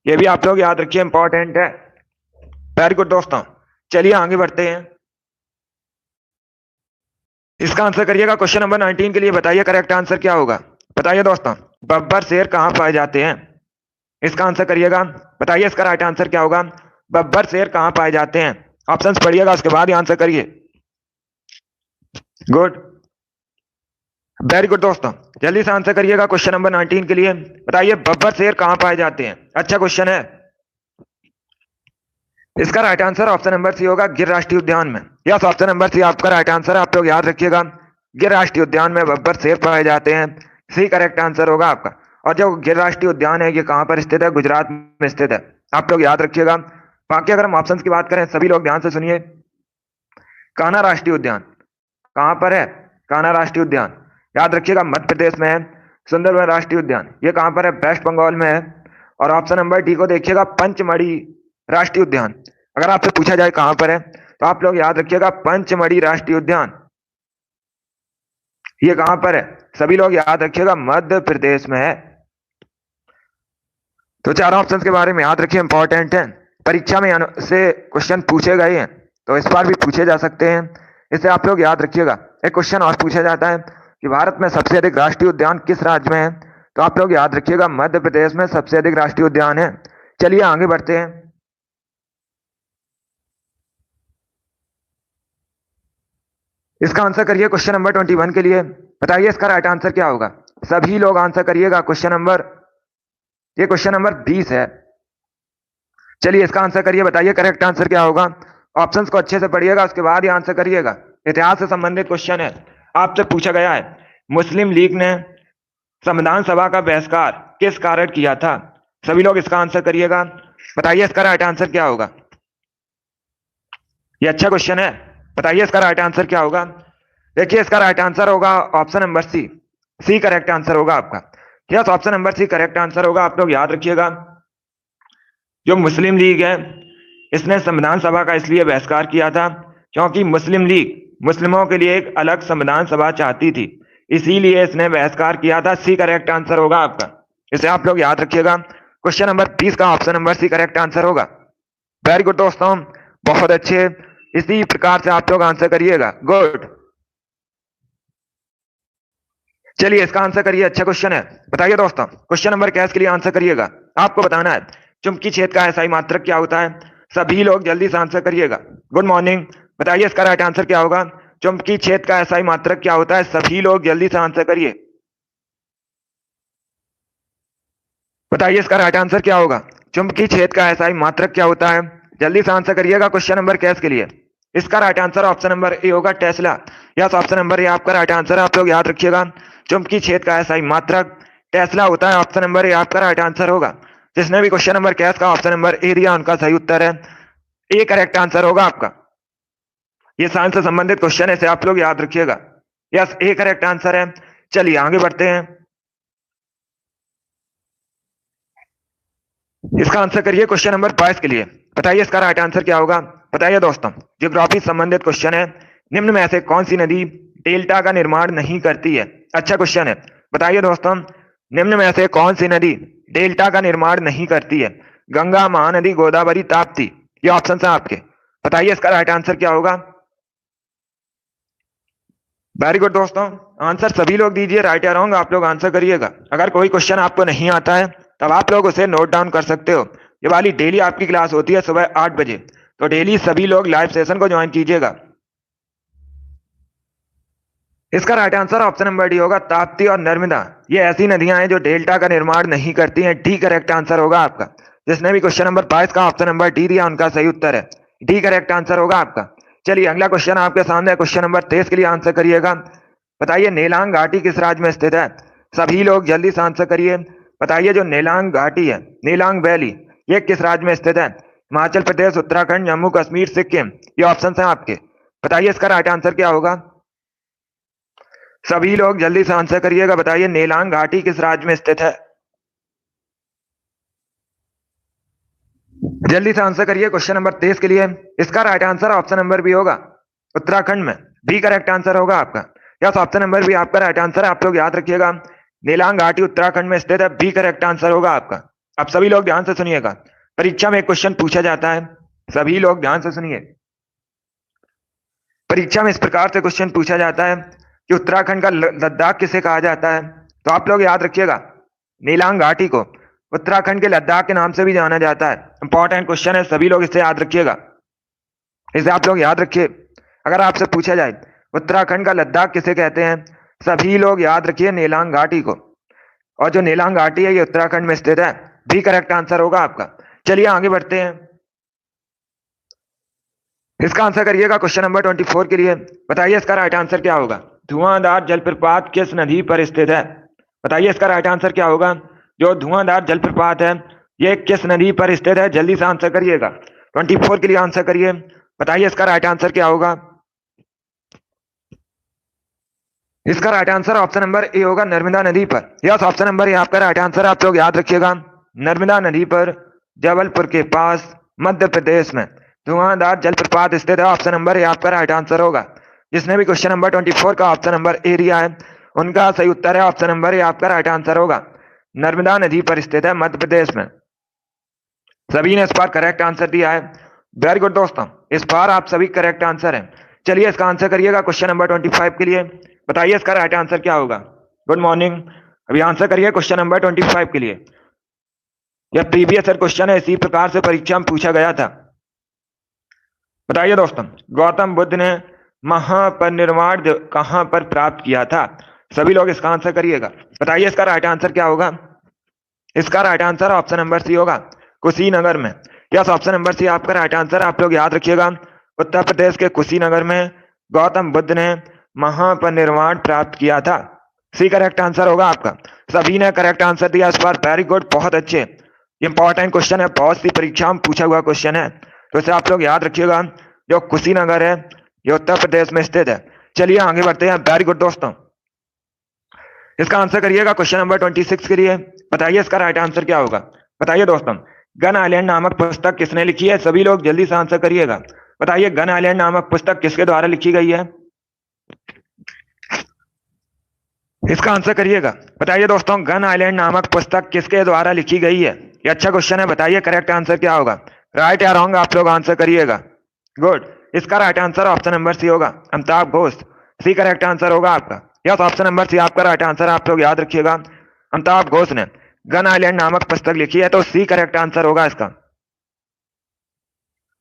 ये भी आप लोग याद रखिए, इंपॉर्टेंट है। वेरी गुड दोस्तों, चलिए आगे बढ़ते हैं। इसका आंसर करिएगा क्वेश्चन नंबर 19 के लिए। बताइए करेक्ट आंसर क्या होगा। बताइए दोस्तों, बब्बर शेर कहाँ पाए जाते हैं। इसका आंसर करिएगा, बताइए इसका राइट आंसर क्या होगा। बब्बर शेर कहाँ पाए जाते हैं। ऑप्शंस पढ़िएगा, उसके बाद ही आंसर करिए। गुड, वेरी गुड दोस्तों, जल्दी से आंसर करिएगा क्वेश्चन नंबर 19 के लिए। बताइए बब्बर शेर कहाँ पाए जाते हैं। अच्छा क्वेश्चन है। इसका right answer option number C होगा, गिर राष्ट्रीय उद्यान में। यस, ऑप्शन नंबर सी आपका राइट आंसर है। आप लोग याद रखिएगा, गिर राष्ट्रीय उद्यान में बब्बर शेर पाए जाते हैं। सी करेक्ट आंसर होगा आपका। और जो गिर राष्ट्रीय उद्यान है, ये कहाँ पर स्थित है। गुजरात में स्थित है, आप लोग याद रखिएगा। बाकी अगर हम ऑप्शन की बात करें, सभी लोग ध्यान से सुनिए। कान्हा राष्ट्रीय उद्यान कहाँ पर है। कान्हा राष्ट्रीय उद्यान याद रखिएगा, मध्य प्रदेश में है। सुंदरबन राष्ट्रीय उद्यान ये कहाँ पर है। वेस्ट बंगाल में है। और ऑप्शन नंबर डी को देखिएगा, पंचमढ़ी राष्ट्रीय उद्यान। अगर आपसे पूछा जाए कहां पर है, तो आप लोग याद रखिएगा, पंचमढ़ी राष्ट्रीय उद्यान ये कहां पर है। सभी लोग याद रखिएगा, मध्य प्रदेश में है। तो चारों ऑप्शंस के बारे में याद रखिए, इंपॉर्टेंट है। परीक्षा में से क्वेश्चन पूछे गए हैं, तो इस बार भी पूछे जा सकते हैं। इसे आप लोग याद रखिएगा। एक क्वेश्चन और पूछा जाता है कि भारत में सबसे अधिक राष्ट्रीय उद्यान किस राज्य में है। तो आप लोग याद रखिएगा, मध्य प्रदेश में सबसे अधिक राष्ट्रीय उद्यान है। चलिए आगे बढ़ते हैं। इसका आंसर करिए क्वेश्चन नंबर 21 के लिए। बताइए इसका राइट आंसर क्या होगा। सभी लोग आंसर करिएगा। ये क्वेश्चन नंबर 20 है। चलिए इसका आंसर करिए। बताइए करेक्ट आंसर क्या होगा। ऑप्शंस को अच्छे से पढ़िएगा, उसके बाद ही आंसर करिएगा। इतिहास से संबंधित क्वेश्चन है, आपसे पूछा गया है। मुस्लिम लीग ने संविधान सभा का बहिष्कार किस कारण किया था। सभी लोग इसका आंसर करिएगा। बताइए इसका राइट आंसर क्या होगा। ये अच्छा क्वेश्चन है। बताइए इसका राइट आंसर क्या होगा। देखिए इसका राइट आंसर होगा option number C. C correct answer होगा आपका। Yes, option number C correct answer होगा। आप लोग याद रखिएगा, जो मुस्लिम लीग है, इसने संविधान सभा का इसलिए बहिष्कार किया था क्योंकि मुस्लिम लीग मुस्लिमों के लिए एक अलग संविधान सभा चाहती थी, इसीलिए इसने बहिष्कार किया था। सी करेक्ट आंसर होगा आपका। इसे आप लोग याद रखिएगा। क्वेश्चन नंबर 20 का option number C correct answer होगा। वेरी गुड दोस्तों, बहुत अच्छे। इसी प्रकार से आप लोग आंसर करिएगा। गुड, चलिए इसका आंसर करिए। अच्छा क्वेश्चन है। बताइए दोस्तों, क्वेश्चन नंबर कैस के लिए आंसर करिएगा। आपको बताना है चुंबकीय क्षेत्र का एसआई मात्रक क्या होता है। सभी लोग जल्दी से आंसर करिएगा। गुड मॉर्निंग, बताइए इसका राइट आंसर क्या होगा। चुंबकीय क्षेत्र का एसआई मात्रक क्या होता है। सभी लोग जल्दी से आंसर करिए। बताइए इसका राइट आंसर क्या होगा। चुंबकीय क्षेत्र का एसआई मात्रक क्या होता है। जल्दी से आंसर करिएगा क्वेश्चन नंबर कैस के लिए। इसका right answer option number A होगा, Tesla. Yes, option number A आपका राइट आंसर है। आप लोग याद रखिएगा, चुंबकीय क्षेत्र का एसआई मात्रक टेस्ला होता है। ऑप्शन नंबर ए आपका राइट आंसर होगा। जिसने भी क्वेश्चन नंबर कैस का ऑप्शन नंबर ए दिया, उनका सही उत्तर है ए करेक्ट आंसर होगा आपका। ये साइंस से संबंधित क्वेश्चन है, इसे आप लोग याद रखिएगा। यस, ए करेक्ट आंसर है। चलिए आगे बढ़ते हैं। इसका आंसर करिए क्वेश्चन नंबर 22 के लिए। बताइए इसका राइट आंसर क्या होगा। बताइए दोस्तों, ज्योग्राफी संबंधित क्वेश्चन है। निम्न में से कौन सी नदी डेल्टा का निर्माण नहीं करती है। अच्छा क्वेश्चन है। बताइए दोस्तों, निम्न में से कौन सी नदी डेल्टा का निर्माण नहीं करती है। गंगा, महानदी, गोदावरी, ताप्ती। ये ऑप्शन है आपके। बताइए इसका राइट आंसर क्या होगा। वेरी गुड दोस्तों, आंसर सभी लोग दीजिए। राइट या रॉन्ग आप लोग आंसर करिएगा। अगर कोई क्वेश्चन आपको नहीं आता है, तब आप लोग उसे नोट डाउन कर सकते हो। ये वाली डेली आपकी क्लास होती है सुबह 8 बजे, तो डेली सभी लोग लाइव सेशन को ज्वाइन कीजिएगा। इसका right answer option number D होगा, ताप्ती और नर्मदा। ये ऐसी नदियां हैं जो डेल्टा का निर्माण नहीं करती हैं। डी करेक्ट आंसर होगा आपका। जिसने भी क्वेश्चन नंबर 22 का ऑप्शन नंबर डी दिया, उनका सही उत्तर है डी करेक्ट आंसर होगा आपका। चलिए अगला क्वेश्चन आपके सामने है। क्वेश्चन नंबर 23 के लिए आंसर करिएगा। बताइए नेलांग घाटी किस राज्य में स्थित है। सभी लोग जल्दी से आंसर करिए। बताइए जो नेलांग घाटी है, नेलांग वैली, ये किस राज्य में स्थित है। हिमाचल प्रदेश, उत्तराखंड, जम्मू कश्मीर, सिक्किम। ये ऑप्शन है आपके। बताइए इसका राइट आंसर क्या होगा। सभी लोग जल्दी से आंसर करिएगा। बताइए नेलांग घाटी किस राज्य में स्थित है। जल्दी से आंसर करिए क्वेश्चन नंबर 23 के लिए। इसका right answer option number B होगा, उत्तराखंड में। बी करेक्ट आंसर होगा आपका। यस, ऑप्शन नंबर बी आपका राइट आंसर है। आप लोग याद रखिएगा, नेलांग घाटी उत्तराखंड में स्थित है। बी करेक्ट आंसर होगा आपका। अब सभी लोग ध्यान से सुनिएगा, परीक्षा में एक क्वेश्चन पूछा जाता है, सभी लोग ध्यान से सुनिए। परीक्षा में इस प्रकार से क्वेश्चन पूछा जाता है कि उत्तराखंड का लद्दाख किसे कहा जाता है? तो आप लोग याद रखिएगा, नीलांग घाटी को उत्तराखंड के लद्दाख के नाम से भी जाना जाता है। इंपॉर्टेंट क्वेश्चन है, सभी लोग इसे याद रखिएगा, इसे आप लोग याद रखिए। अगर आपसे पूछा जाए उत्तराखंड का लद्दाख किसे कहते हैं, सभी लोग याद रखिए नीलांग घाटी को। और जो नीलांग घाटी है ये उत्तराखंड में स्थित है, भी करेक्ट आंसर होगा आपका। चलिए आगे बढ़ते हैं, इसका आंसर करिएगा क्वेश्चन नंबर 24 के लिए। बताइए इसका राइट आंसर क्या होगा? धुआंधार जलप्रपात किस नदी पर स्थित है? बताइए इसका राइट आंसर क्या होगा? जो धुआंधार जलप्रपात है ये किस नदी पर स्थित है? जल्दी से आंसर करिएगा, 24 के लिए आंसर करिए। बताइए इसका राइट आंसर क्या होगा? इसका right answer option number A होगा, नर्मदा नदी पर। यस, ऑप्शन नंबर ए आपका राइट आंसर, आप लोग याद रखिएगा, नर्मदा नदी पर जबलपुर के पास मध्य प्रदेश में धुआंधार जलप्रपात स्थित है। ऑप्शन नंबर ए आपका राइट आंसर होगा। जिसने भी क्वेश्चन नंबर 24 का ऑप्शन नंबर ए दिया है उनका सही उत्तर है ऑप्शन नंबर ए आपका राइट आंसर होगा, नर्मदा नदी पर स्थित है मध्य प्रदेश में। सभी ने इस बार करेक्ट आंसर दिया है, वेरी गुड दोस्तों, इस बार आप सभी करेक्ट आंसर हैं। चलिए इसका आंसर करिएगा क्वेश्चन नंबर 25 के लिए। बताइए इसका राइट आंसर क्या होगा? गुड मॉर्निंग, अभी आंसर करिए क्वेश्चन नंबर 25 के लिए। यह प्रीवियस ईयर क्वेश्चन है, इसी प्रकार से परीक्षा में पूछा गया था। बताइए दोस्तों, गौतम बुद्ध ने महापरिनिर्वाण कहां पर प्राप्त किया था? सभी लोग इसका आंसर करिएगा। बताइए इसका राइट आंसर क्या होगा? इसका right answer option number C होगा, कुशीनगर में। यस, ऑप्शन नंबर सी आपका राइट आंसर, आप लोग याद रखिएगा, उत्तर प्रदेश के कुशीनगर में गौतम बुद्ध ने महापरिनिर्वाण प्राप्त किया था। सी करेक्ट आंसर होगा आपका। सभी ने करेक्ट आंसर दिया इस बार, वेरी गुड, बहुत अच्छे। इंपॉर्टेंट क्वेश्चन है, बहुत सी परीक्षा में पूछा हुआ क्वेश्चन है, तो इसे आप लोग याद रखिएगा। जो कुशीनगर है ये उत्तर प्रदेश में स्थित है। चलिए आगे बढ़ते हैं, वेरी गुड दोस्तों। इसका आंसर करिएगा क्वेश्चन नंबर 26 के लिए। बताइए इसका राइट आंसर क्या होगा? बताइए दोस्तों, गन आइलैंड नामक पुस्तक किसने लिखी है? सभी लोग जल्दी से आंसर करिएगा। बताइए गन आइलैंड नामक पुस्तक किसके द्वारा लिखी गई है? इसका आंसर करिएगा। बताइए दोस्तों, गन आइलैंड नामक पुस्तक किसके द्वारा लिखी गई है? ये अच्छा क्वेश्चन है, बताइए करेक्ट आंसर क्या होगा? राइट या रॉन्ग आप लोग आंसर करिएगा। गुड, इसका right answer option number C होगा, Amitav Ghosh. C correct answer होगा आपका। यस, ऑप्शन नंबर सी आपका राइट आंसर, आप लोग याद रखिएगा, अमिताभ घोष ने गन आइलैंड नामक पुस्तक लिखी है, तो सी करेक्ट आंसर होगा इसका।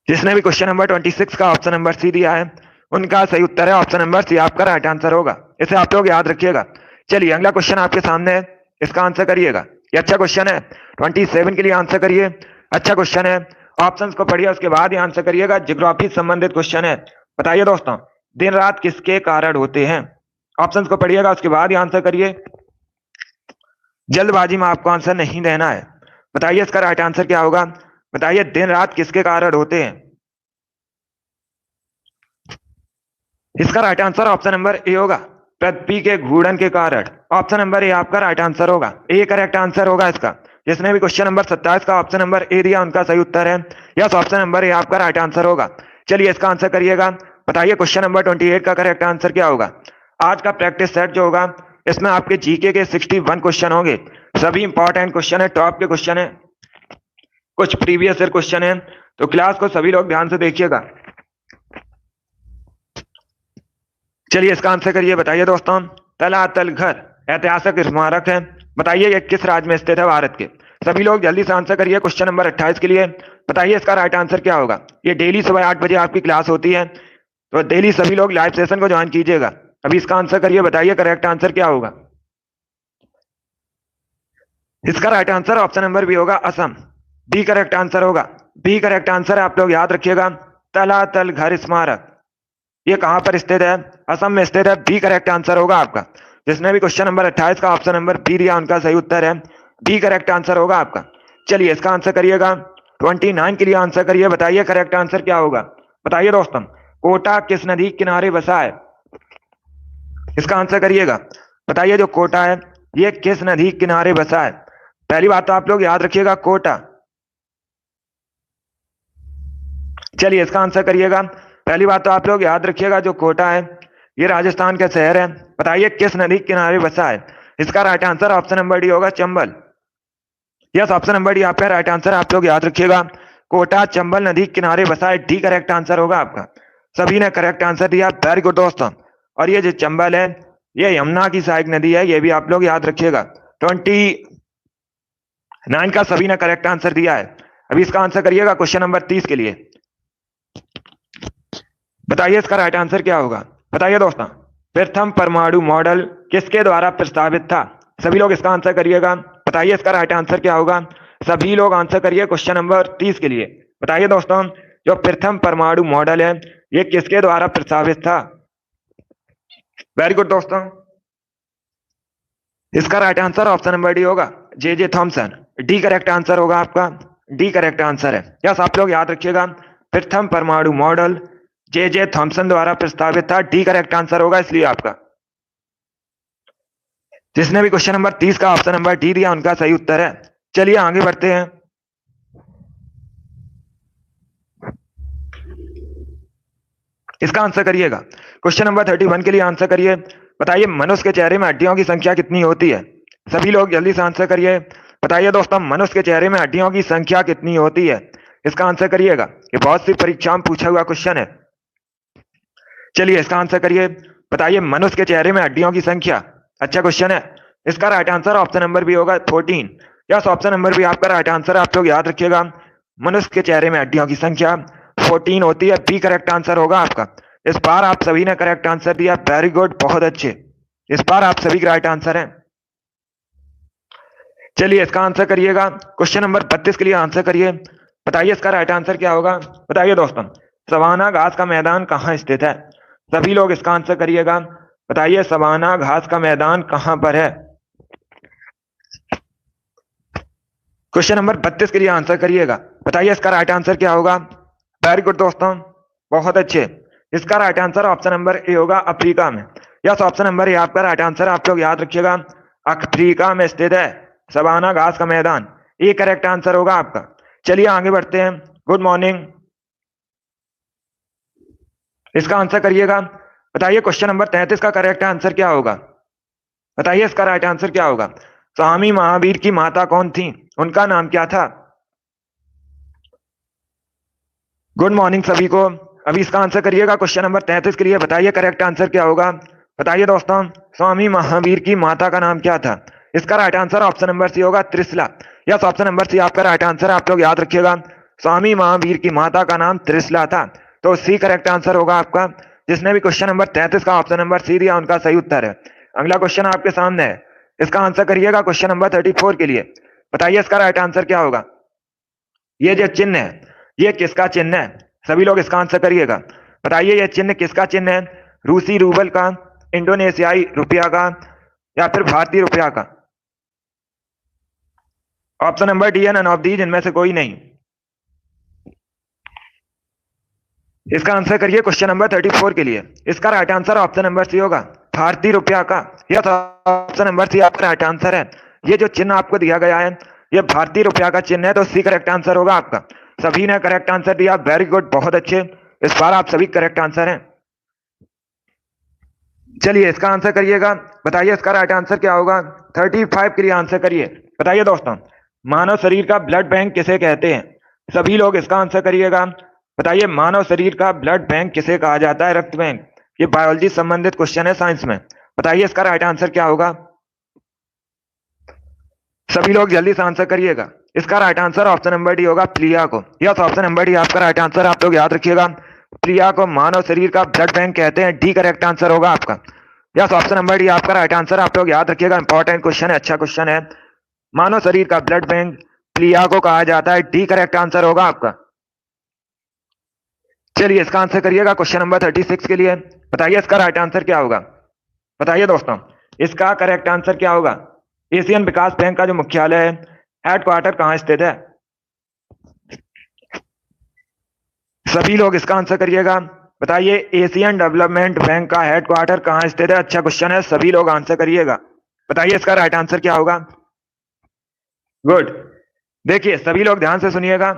जिसने भी क्वेश्चन नंबर 26 का ऑप्शन नंबर सी दिया है उनका सही उत्तर है ऑप्शन नंबर सी आपका राइट आंसर होगा, इसे आप लोग याद रखिएगा। चलिए अगला क्वेश्चन आपके सामने है, इसका आंसर करिएगा। ये अच्छा क्वेश्चन है, 27 के लिए आंसर करिए। अच्छा क्वेश्चन है, ऑप्शंस को पढ़िए उसके बाद ही आंसर करिएगा, ज्योग्राफी संबंधित क्वेश्चन है। बताइए दोस्तों, दिन रात किसके कारण होते हैं? ऑप्शंस को पढ़िएगा उसके बाद ही आंसर करिए, जल्दबाजी में आपको आंसर नहीं देना है। बताइए इसका राइट आंसर क्या होगा? बताइए दिन रात किसके कारण होते हैं? इसका right answer option number A होगा, पृथ्वी के घूर्णन के कारण। ऑप्शन नंबर ए आपका राइट आंसर होगा, ए करेक्ट आंसर होगा इसका। जिसने भी क्वेश्चन नंबर 27 का ऑप्शन नंबर ए दिया उनका सही उत्तर है, यस, ऑप्शन नंबर ए आपका राइट आंसर होगा। चलिए इसका आंसर करिएगा। बताइए क्वेश्चन नंबर 28 का करेक्ट आंसर क्या होगा? आज का प्रैक्टिस सेट जो होगा इसमें आपके जीके के 61 क्वेश्चन होंगे, सभी इंपॉर्टेंट क्वेश्चन है, टॉप के क्वेश्चन है, कुछ प्रीवियस ईयर क्वेश्चन है, तो क्लास को सभी लोग ध्यान से देखिएगा। चलिए इसका आंसर करिए। बताइए दोस्तों, तलातल घर ऐतिहासिक स्मारक है, बताइए ये किस राज्य में स्थित है भारत के? सभी लोग जल्दी से आंसर करिए क्वेश्चन नंबर 28 के लिए। बताइए इसका राइट आंसर क्या होगा? ये डेली सुबह 8 बजे आपकी क्लास होती है, तो डेली सभी लोग लाइव सेशन को ज्वाइन कीजिएगा। अभी इसका आंसर करिए, बताइए करेक्ट आंसर क्या होगा? इसका right answer option number B होगा, असम। बी करेक्ट आंसर होगा, बी करेक्ट आंसर आप लोग याद रखिएगा, तलातल घर स्मारक ये कहां पर स्थित है? असम में स्थित है, बी करेक्ट आंसर होगा आपका। जिसने भी क्वेश्चन नंबर 28 का ऑप्शन नंबर बी दिया उनका सही उत्तर है, बी करेक्ट आंसर होगा आपका। चलिए इसका आंसर करिएगा, 29 के लिए आंसर करिए। बताइए करेक्ट आंसर क्या होगा? बताइए दोस्तों, कोटा किस नदी किनारे बसा है? इसका आंसर करिएगा। बताइए जो कोटा है ये किस नदी किनारे बसा है? पहली बात तो आप लोग याद रखिएगा, कोटा। चलिए इसका आंसर करिएगा। पहली बात तो आप लोग याद रखिएगा, जो कोटा है ये राजस्थान का शहर है। बताइए किस नदी किनारे बसा है? इसका right answer option number D होगा, Chambal. Yes, option number D आपका राइट आंसर, आप लोग याद रखिएगा। कोटा चंबल नदी किनारे बसा है, डी करेक्ट आंसर होगा आपका। सभी ने करेक्ट आंसर दिया, वेरी गुड दोस्तों। और ये जो चंबल है ये यमुना की सहायक नदी है, ये भी आप लोग याद रखिएगा। 29 का सभी ने करेक्ट आंसर दिया है। अभी इसका आंसर करिएगा क्वेश्चन नंबर 30 के लिए। बताइए इसका राइट आंसर क्या होगा। बताइए दोस्तों, प्रथम परमाणु मॉडल किसके द्वारा प्रस्तावित था। सभी लोग इसका आंसर करिएगा। बताइए इसका राइट आंसर क्या होगा। सभी लोग आंसर करिए क्वेश्चन नंबर 30 के लिए। बताइए दोस्तों, जो प्रथम परमाणु मॉडल है ये किसके द्वारा प्रस्तावित था। वेरी गुड दोस्तों, इसका right answer option number D होगा, J Thomson. D correct answer होगा आपका, डी करेक्ट आंसर है। यस, आप लोग याद रखिएगा, प्रथम परमाणु मॉडल जे थॉमसन द्वारा प्रस्तावित था, डी करेक्ट आंसर होगा इसलिए आपका। जिसने भी क्वेश्चन नंबर 30 का ऑप्शन नंबर डी दिया उनका सही उत्तर है। चलिए आगे बढ़ते हैं। इसका आंसर करिएगा। क्वेश्चन नंबर 31 के लिए आंसर करिए। बताइए मनुष्य के चेहरे में हड्डियों की संख्या कितनी होती है। सभी लोग जल्दी से आंसर करिए। बताइए दोस्तों, मनुष्य के चेहरे में हड्डियों की संख्या कितनी होती है। इसका आंसर करिएगा, ये बहुत सी परीक्षाओं में पूछा हुआ क्वेश्चन है। चलिए इसका आंसर करिए। बताइए मनुष्य के चेहरे में हड्डियों की संख्या, अच्छा क्वेश्चन है। इसका right answer option number B होगा, 14। यस, ऑप्शन नंबर बी आपका राइट आंसर, आप लोग याद रखिएगा। मनुष्य के चेहरे में हड्डियों की संख्या 14 होती है, बी करेक्ट आंसर होगा आपका। इस बार आप सभी ने करेक्ट आंसर दिया, वेरी गुड, बहुत अच्छे। इस बार आप सभी का राइट आंसर है। चलिए इसका आंसर करिएगा। क्वेश्चन नंबर 32 के लिए आंसर करिए। बताइए इसका राइट आंसर क्या होगा। बताइए दोस्तों, सवाना घास का मैदान कहाँ स्थित है। सभी लोग इसका आंसर करिएगा। बताइए सवाना घास का मैदान कहां पर है। क्वेश्चन नंबर 32 के लिए आंसर करिएगा। बताइए इसका राइट आंसर क्या होगा। वेरी गुड दोस्तों, बहुत अच्छे। इसका right answer option number A होगा, अफ्रीका में। यस, ऑप्शन नंबर ए आपका राइट आंसर, आप लोग याद रखिएगा। अफ्रीका में स्थित है सवाना घास का मैदान, ये करेक्ट आंसर होगा आपका। चलिए आगे बढ़ते हैं। गुड मॉर्निंग, इसका आंसर करिएगा। बताइए क्वेश्चन नंबर 33 का करेक्ट आंसर क्या होगा। बताइए इसका राइट आंसर क्या होगा। स्वामी महावीर की माता कौन थी, उनका नाम क्या था। गुड मॉर्निंग सभी को। अभी इसका आंसर करिएगा क्वेश्चन नंबर 33 के लिए। बताइए करेक्ट आंसर क्या होगा। बताइए दोस्तों, स्वामी महावीर की माता का नाम क्या था। इसका right answer option number C होगा, Trishala. Yes, option number C आपका राइट आंसर, आप लोग याद रखिएगा। स्वामी महावीर की माता का नाम त्रिशला था, तो सी करेक्ट आंसर होगा आपका। जिसने भी क्वेश्चन नंबर 33 का ऑप्शन नंबर सी दिया उनका सही उत्तर है। अगला क्वेश्चन आपके सामने है, इसका आंसर करिएगा क्वेश्चन नंबर 34 के लिए। बताइए इसका राइट आंसर क्या होगा। ये जो चिन्ह है ये किसका चिन्ह है। सभी लोग इसका आंसर करिएगा। बताइए ये चिन्ह किसका चिन्ह है। रूसी रूबल का, इंडोनेशियाई रुपया का, या फिर भारतीय रुपया का। ऑप्शन नंबर डी है नन ऑफ दीज, इनमें से कोई नहीं। इसका आंसर करिए क्वेश्चन नंबर 34 के लिए। इसका right answer option number C होगा, भारतीय रुपया का। यह ऑप्शन नंबर सी आपका राइट आंसर है। ये जो चिन्ह आपको दिया गया है ये भारतीय रुपया का चिन्ह है, तो सी करेक्ट आंसर होगा आपका। सभी ने करेक्ट आंसर दिया, वेरी गुड, बहुत अच्छे। इस बार आप सभी करेक्ट आंसर हैं। चलिए इसका आंसर करिएगा। बताइए इसका राइट आंसर क्या होगा। 35 के लिए आंसर करिए। बताइए दोस्तों, मानव शरीर का ब्लड बैंक किसे कहते हैं। सभी लोग इसका आंसर करिएगा। बताइए मानव शरीर का ब्लड बैंक किसे कहा जाता है, रक्त बैंक। ये बायोलॉजी संबंधित क्वेश्चन है साइंस में। बताइए इसका राइट आंसर क्या होगा। सभी लोग जल्दी से आंसर करिएगा। इसका right answer option number D होगा, प्लिया को। यस, ऑप्शन नंबर डी आपका राइट आंसर, आप लोग याद रखिएगा। प्लिया को मानव शरीर का ब्लड बैंक कहते हैं, डी करेक्ट आंसर होगा आपका। यस, ऑप्शन नंबर डी आपका राइट आंसर, आप लोग याद रखिएगा। इंपॉर्टेंट क्वेश्चन है, अच्छा क्वेश्चन है। मानव शरीर का ब्लड बैंक प्लिया को कहा जाता है, डी करेक्ट आंसर होगा आपका। चलिए इसका आंसर करिएगा क्वेश्चन नंबर 36 के लिए। बताइए इसका राइट आंसर क्या होगा। बताइए दोस्तों, इसका करेक्ट आंसर क्या होगा। एशियन विकास बैंक का जो मुख्यालय है, हेडक्वार्टर कहां स्थित है। सभी लोग इसका आंसर करिएगा। बताइए एशियन डेवलपमेंट बैंक का हेडक्वार्टर कहां स्थित है, अच्छा क्वेश्चन है, सभी लोग आंसर करिएगा। बताइए इसका राइट आंसर क्या होगा। गुड, देखिए सभी लोग ध्यान से सुनिएगा।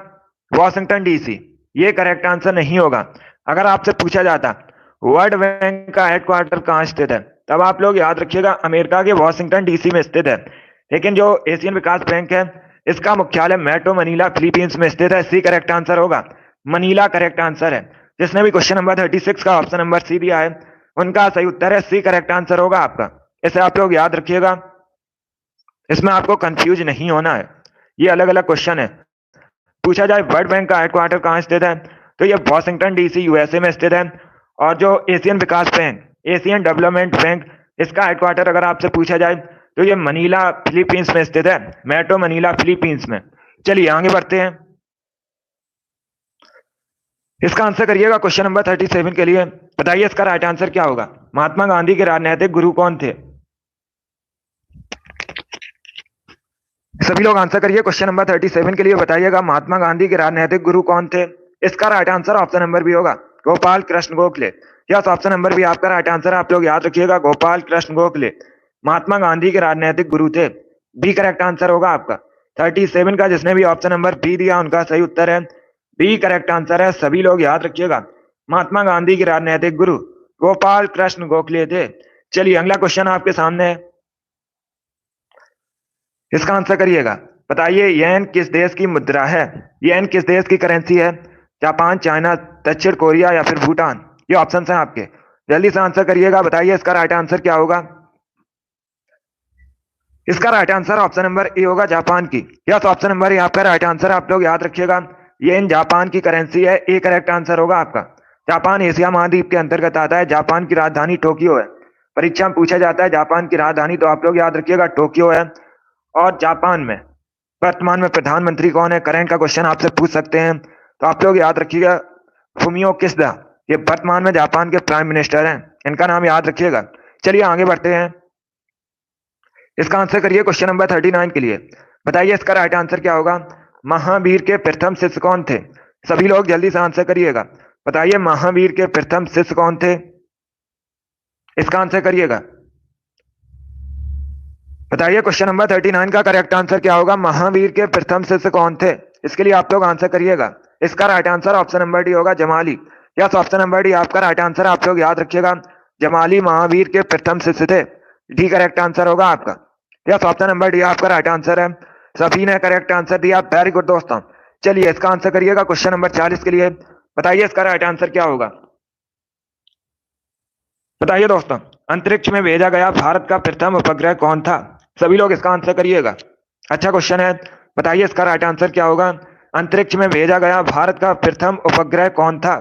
वॉशिंगटन डीसी, ये करेक्ट आंसर नहीं होगा। अगर आपसे पूछा जाता वर्ल्ड बैंक का हेडक्वार्टर कहां स्थित है, तब आप लोग याद रखिएगा अमेरिका के वॉशिंगटन डीसी में स्थित है। लेकिन जो एशियन विकास बैंक है इसका मुख्यालय मेट्रो मनीला फिलीपींस में स्थित है। सी करेक्ट आंसर होगा, मनीला करेक्ट आंसर है। जिसने भी क्वेश्चन नंबर 36 का ऑप्शन नंबर सी दिया है उनका सही उत्तर है सी करेक्ट आंसर होगा आपका। इसे आप लोग याद रखिएगा, इसमें आपको कंफ्यूज नहीं होना है। ये अलग अलग क्वेश्चन है। पूछा जाए वर्ल्ड बैंक का हेडक्वार्टर कहाँ स्थित है, तो ये वॉशिंगटन डीसी यूएसए में स्थित है। और जो एशियन विकास बैंक, एशियन डेवलपमेंट बैंक, इसका हेडक्वार्टर अगर आपसे पूछा जाए तो ये मनीला फिलीपींस में स्थित है, मेट्रो मनीला फिलीपींस में। चलिए आगे बढ़ते हैं। इसका आंसर करिएगा क्वेश्चन नंबर 37 के लिए। बताइए इसका राइट आंसर क्या होगा। महात्मा गांधी के राजनीतिक गुरु कौन थे? सभी लोग आंसर करिए क्वेश्चन नंबर 37 के लिए। बताइएगा महात्मा गांधी के राजनीतिक गुरु कौन थे। इसका right answer option number B होगा Gopal Krishna Gokhale. Yes, option number B आपका राइट आंसर है। आप लोग याद रखिएगा, गोपाल कृष्ण गोखले महात्मा गांधी के राजनीतिक गुरु थे। बी करेक्ट आंसर होगा आपका। 37 का जिसने भी ऑप्शन नंबर बी दिया उनका सही उत्तर है बी करेक्ट आंसर है। सभी लोग याद रखिएगा, महात्मा गांधी के राजनीतिक गुरु गोपाल कृष्ण गोखले थे। चलिए अगला क्वेश्चन आपके सामने है, इसका आंसर करिएगा। बताइए येन किस देश की मुद्रा है? येन किस देश की करेंसी है? जापान, चाइना, दक्षिण कोरिया या फिर भूटान? ये ऑप्शन हैं आपके, जल्दी से आंसर करिएगा। बताइए इसका राइट आंसर क्या होगा। इसका right answer option number A होगा जापान की। यस, ऑप्शन नंबर ए आपका राइट आंसर। आप लोग याद रखिएगा, येन जापान की करेंसी है। ए करेक्ट आंसर होगा आपका। जापान एशिया महाद्वीप के अंतर्गत आता है। जापान की राजधानी टोक्यो है। परीक्षा में पूछा जाता है जापान की राजधानी, तो आप लोग याद रखिएगा टोक्यो है। और जापान में वर्तमान में प्रधानमंत्री कौन है? करंट का क्वेश्चन आपसे पूछ सकते हैं, तो आप लोग याद रखिएगा फुमियो किशिदा। ये वर्तमान में जापान के प्राइम मिनिस्टर हैं, इनका नाम याद रखिएगा। चलिए आगे बढ़ते हैं। इसका आंसर करिए क्वेश्चन नंबर 39 के लिए। बताइए इसका राइट आंसर क्या होगा। महावीर के प्रथम शिष्य कौन थे? सभी लोग जल्दी से आंसर करिएगा। बताइए महावीर के प्रथम शिष्य कौन थे? इसका आंसर करिएगा। बताइए क्वेश्चन नंबर 39 का करेक्ट आंसर क्या होगा। महावीर के प्रथम शिष्य कौन थे? इसके लिए आप लोग आंसर करिएगा। इसका right answer option number D होगा Jamali. Yes, option number D आपका राइट आंसर। आप लोग याद रखिएगा, जमाली महावीर के प्रथम शिष्य थे। डी करेक्ट आंसर होगा आपका। यस, ऑप्शन नंबर डी आपका राइट आंसर है। सभी ने करेक्ट आंसर दिया, वेरी गुड दोस्तों। चलिए इसका आंसर करिएगा क्वेश्चन नंबर 40 के लिए। बताइए इसका राइट आंसर क्या होगा। बताइए दोस्तों, अंतरिक्ष में भेजा गया भारत का प्रथम उपग्रह कौन था? सभी लोग इसका आंसर करिएगा। अच्छा क्वेश्चन है, बताइए इसका राइट आंसर क्या होगा। अंतरिक्ष में भेजा गया भारत का प्रथम उपग्रह कौन था?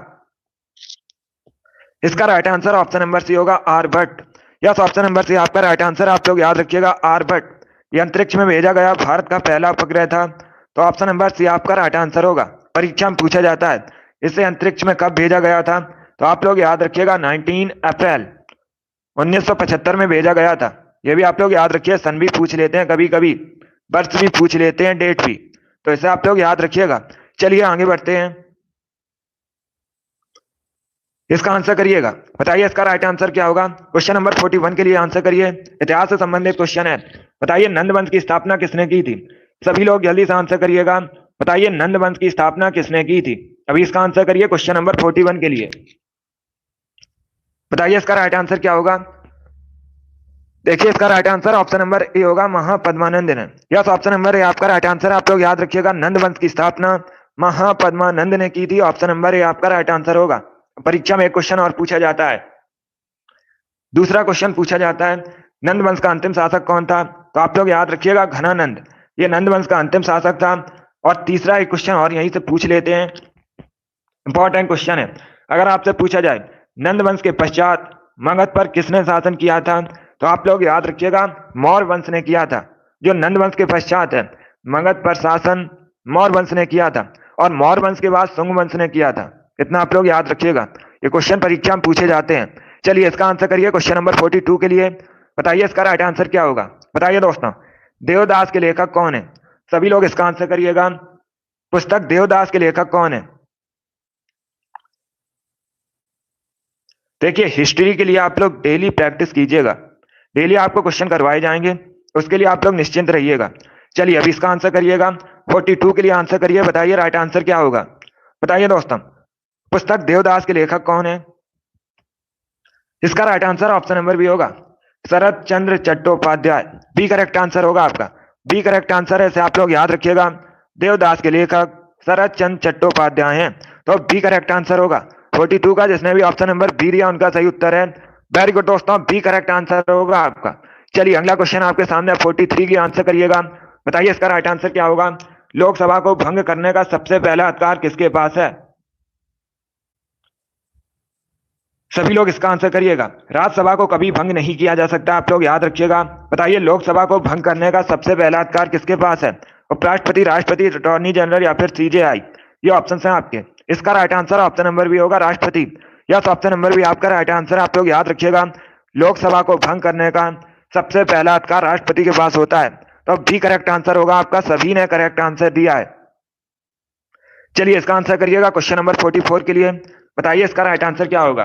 इसका right answer option number C होगा Aryabhata. Yes, option number C आपका राइट आंसर। आप लोग याद रखिएगा आर्यभट्ट। ये अंतरिक्ष में भेजा गया भारत का पहला उपग्रह था, तो ऑप्शन नंबर सी आपका राइट आंसर होगा। परीक्षा में पूछा जाता है इसे अंतरिक्ष में कब भेजा गया था, तो आप लोग याद रखिएगा 19 अप्रैल 1975 में भेजा गया था। ये भी आप लोग याद रखिए, सन भी पूछ लेते हैं कभी कभी, वर्ष भी पूछ लेते हैं, डेट भी, तो इसे आप लोग याद रखिएगा। चलिए आगे बढ़ते हैं। इसका आंसर करिएगा। बताइए इसका राइट आंसर क्या होगा। क्वेश्चन नंबर 41 के लिए आंसर करिए। इतिहास से संबंधित क्वेश्चन है। बताइए नंद वंश की स्थापना किसने की थी? सभी लोग जल्दी से आंसर करिएगा। बताइए नंद वंश की स्थापना किसने की थी? अभी इसका आंसर करिए क्वेश्चन नंबर 41 के लिए। बताइए इसका राइट आंसर क्या होगा। देखिए इसका right answer option number A होगा महापद्मानंद ने। यस, ऑप्शन नंबर ए आपका राइट आंसर। आप लोग याद रखिएगा, नंद वंश की स्थापना महापद्मानंद ने की थी। ऑप्शन नंबर ए आपका राइट आंसर होगा। परीक्षा में एक क्वेश्चन और पूछा जाता है। दूसरा क्वेश्चन पूछा जाता है नंद वंश का अंतिम शासक कौन था? तो आप लोग याद रखिएगा घनानंद। ये नंद वंश का अंतिम शासक था। और तीसरा एक क्वेश्चन और यहीं से पूछ लेते हैं, इंपॉर्टेंट क्वेश्चन है। अगर आपसे पूछा जाए नंद वंश के पश्चात मगध पर किसने शासन किया था, तो आप लोग याद रखिएगा मौर्य वंश ने किया था। जो नंद वंश के पश्चात है मगध पर शासन मौर्य वंश ने किया था, और मौर्य वंश के बाद शुंग वंश ने किया था। इतना आप लोग याद रखिएगा, ये क्वेश्चन परीक्षा में पूछे जाते हैं। चलिए इसका आंसर करिए क्वेश्चन नंबर 42 के लिए। बताइए इसका राइट आंसर क्या होगा। बताइए दोस्तों, देवदास के लेखक कौन है? सभी लोग इसका आंसर करिएगा। पुस्तक देवदास के लेखक कौन है? देखिए हिस्ट्री के लिए आप लोग डेली प्रैक्टिस कीजिएगा, डेली आपको क्वेश्चन करवाए जाएंगे, उसके लिए आप लोग निश्चिंत रहिएगा। चलिए अभी इसका आंसर करिएगा। 42 के लिए आंसर करिए। बताइए राइट आंसर क्या होगा। बताइए दोस्तों, पुस्तक देवदास के लेखक कौन है? इसका right answer option number B होगा Sharad Chandra Chattopadhyay. B correct answer होगा आपका। बी करेक्ट आंसर है, इसे आप लोग याद रखिएगा। देवदास के लेखक शरद चंद्र चट्टोपाध्याय हैं, तो बी करेक्ट आंसर होगा। 42 का जिसने भी ऑप्शन नंबर बी दिया उनका सही उत्तर है। वेरी गुड दोस्तों, बी करेक्ट आंसर होगा आपका। चलिए अगला क्वेश्चन आपके सामने 43 की आंसर करिएगा। बताइए इसका राइट आंसर क्या होगा। लोकसभा को भंग करने का सबसे पहला अधिकार किसके पास है। सभी लोग इसका आंसर करिएगा। राज्यसभा को कभी भंग नहीं किया जा सकता, आप लोग याद रखिएगा। बताइए लोकसभा को भंग करने का सबसे पहला अधिकार किसके पास है। उपराष्ट्रपति, राष्ट्रपति, अटॉर्नी जनरल या फिर सीजेआई। ये ऑप्शन है आपके। इसका right answer option number B होगा, राष्ट्रपति। यस, ऑप्शन नंबर बी आपका राइट आंसर। आप लोग याद रखिएगा, लोकसभा को भंग करने का सबसे पहला अधिकार राष्ट्रपति के पास होता है, तो बी करेक्ट आंसर होगा आपका। सभी ने करेक्ट आंसर दिया है। चलिए इसका आंसर करिएगा क्वेश्चन नंबर 44 के लिए। बताइए इसका राइट आंसर क्या होगा।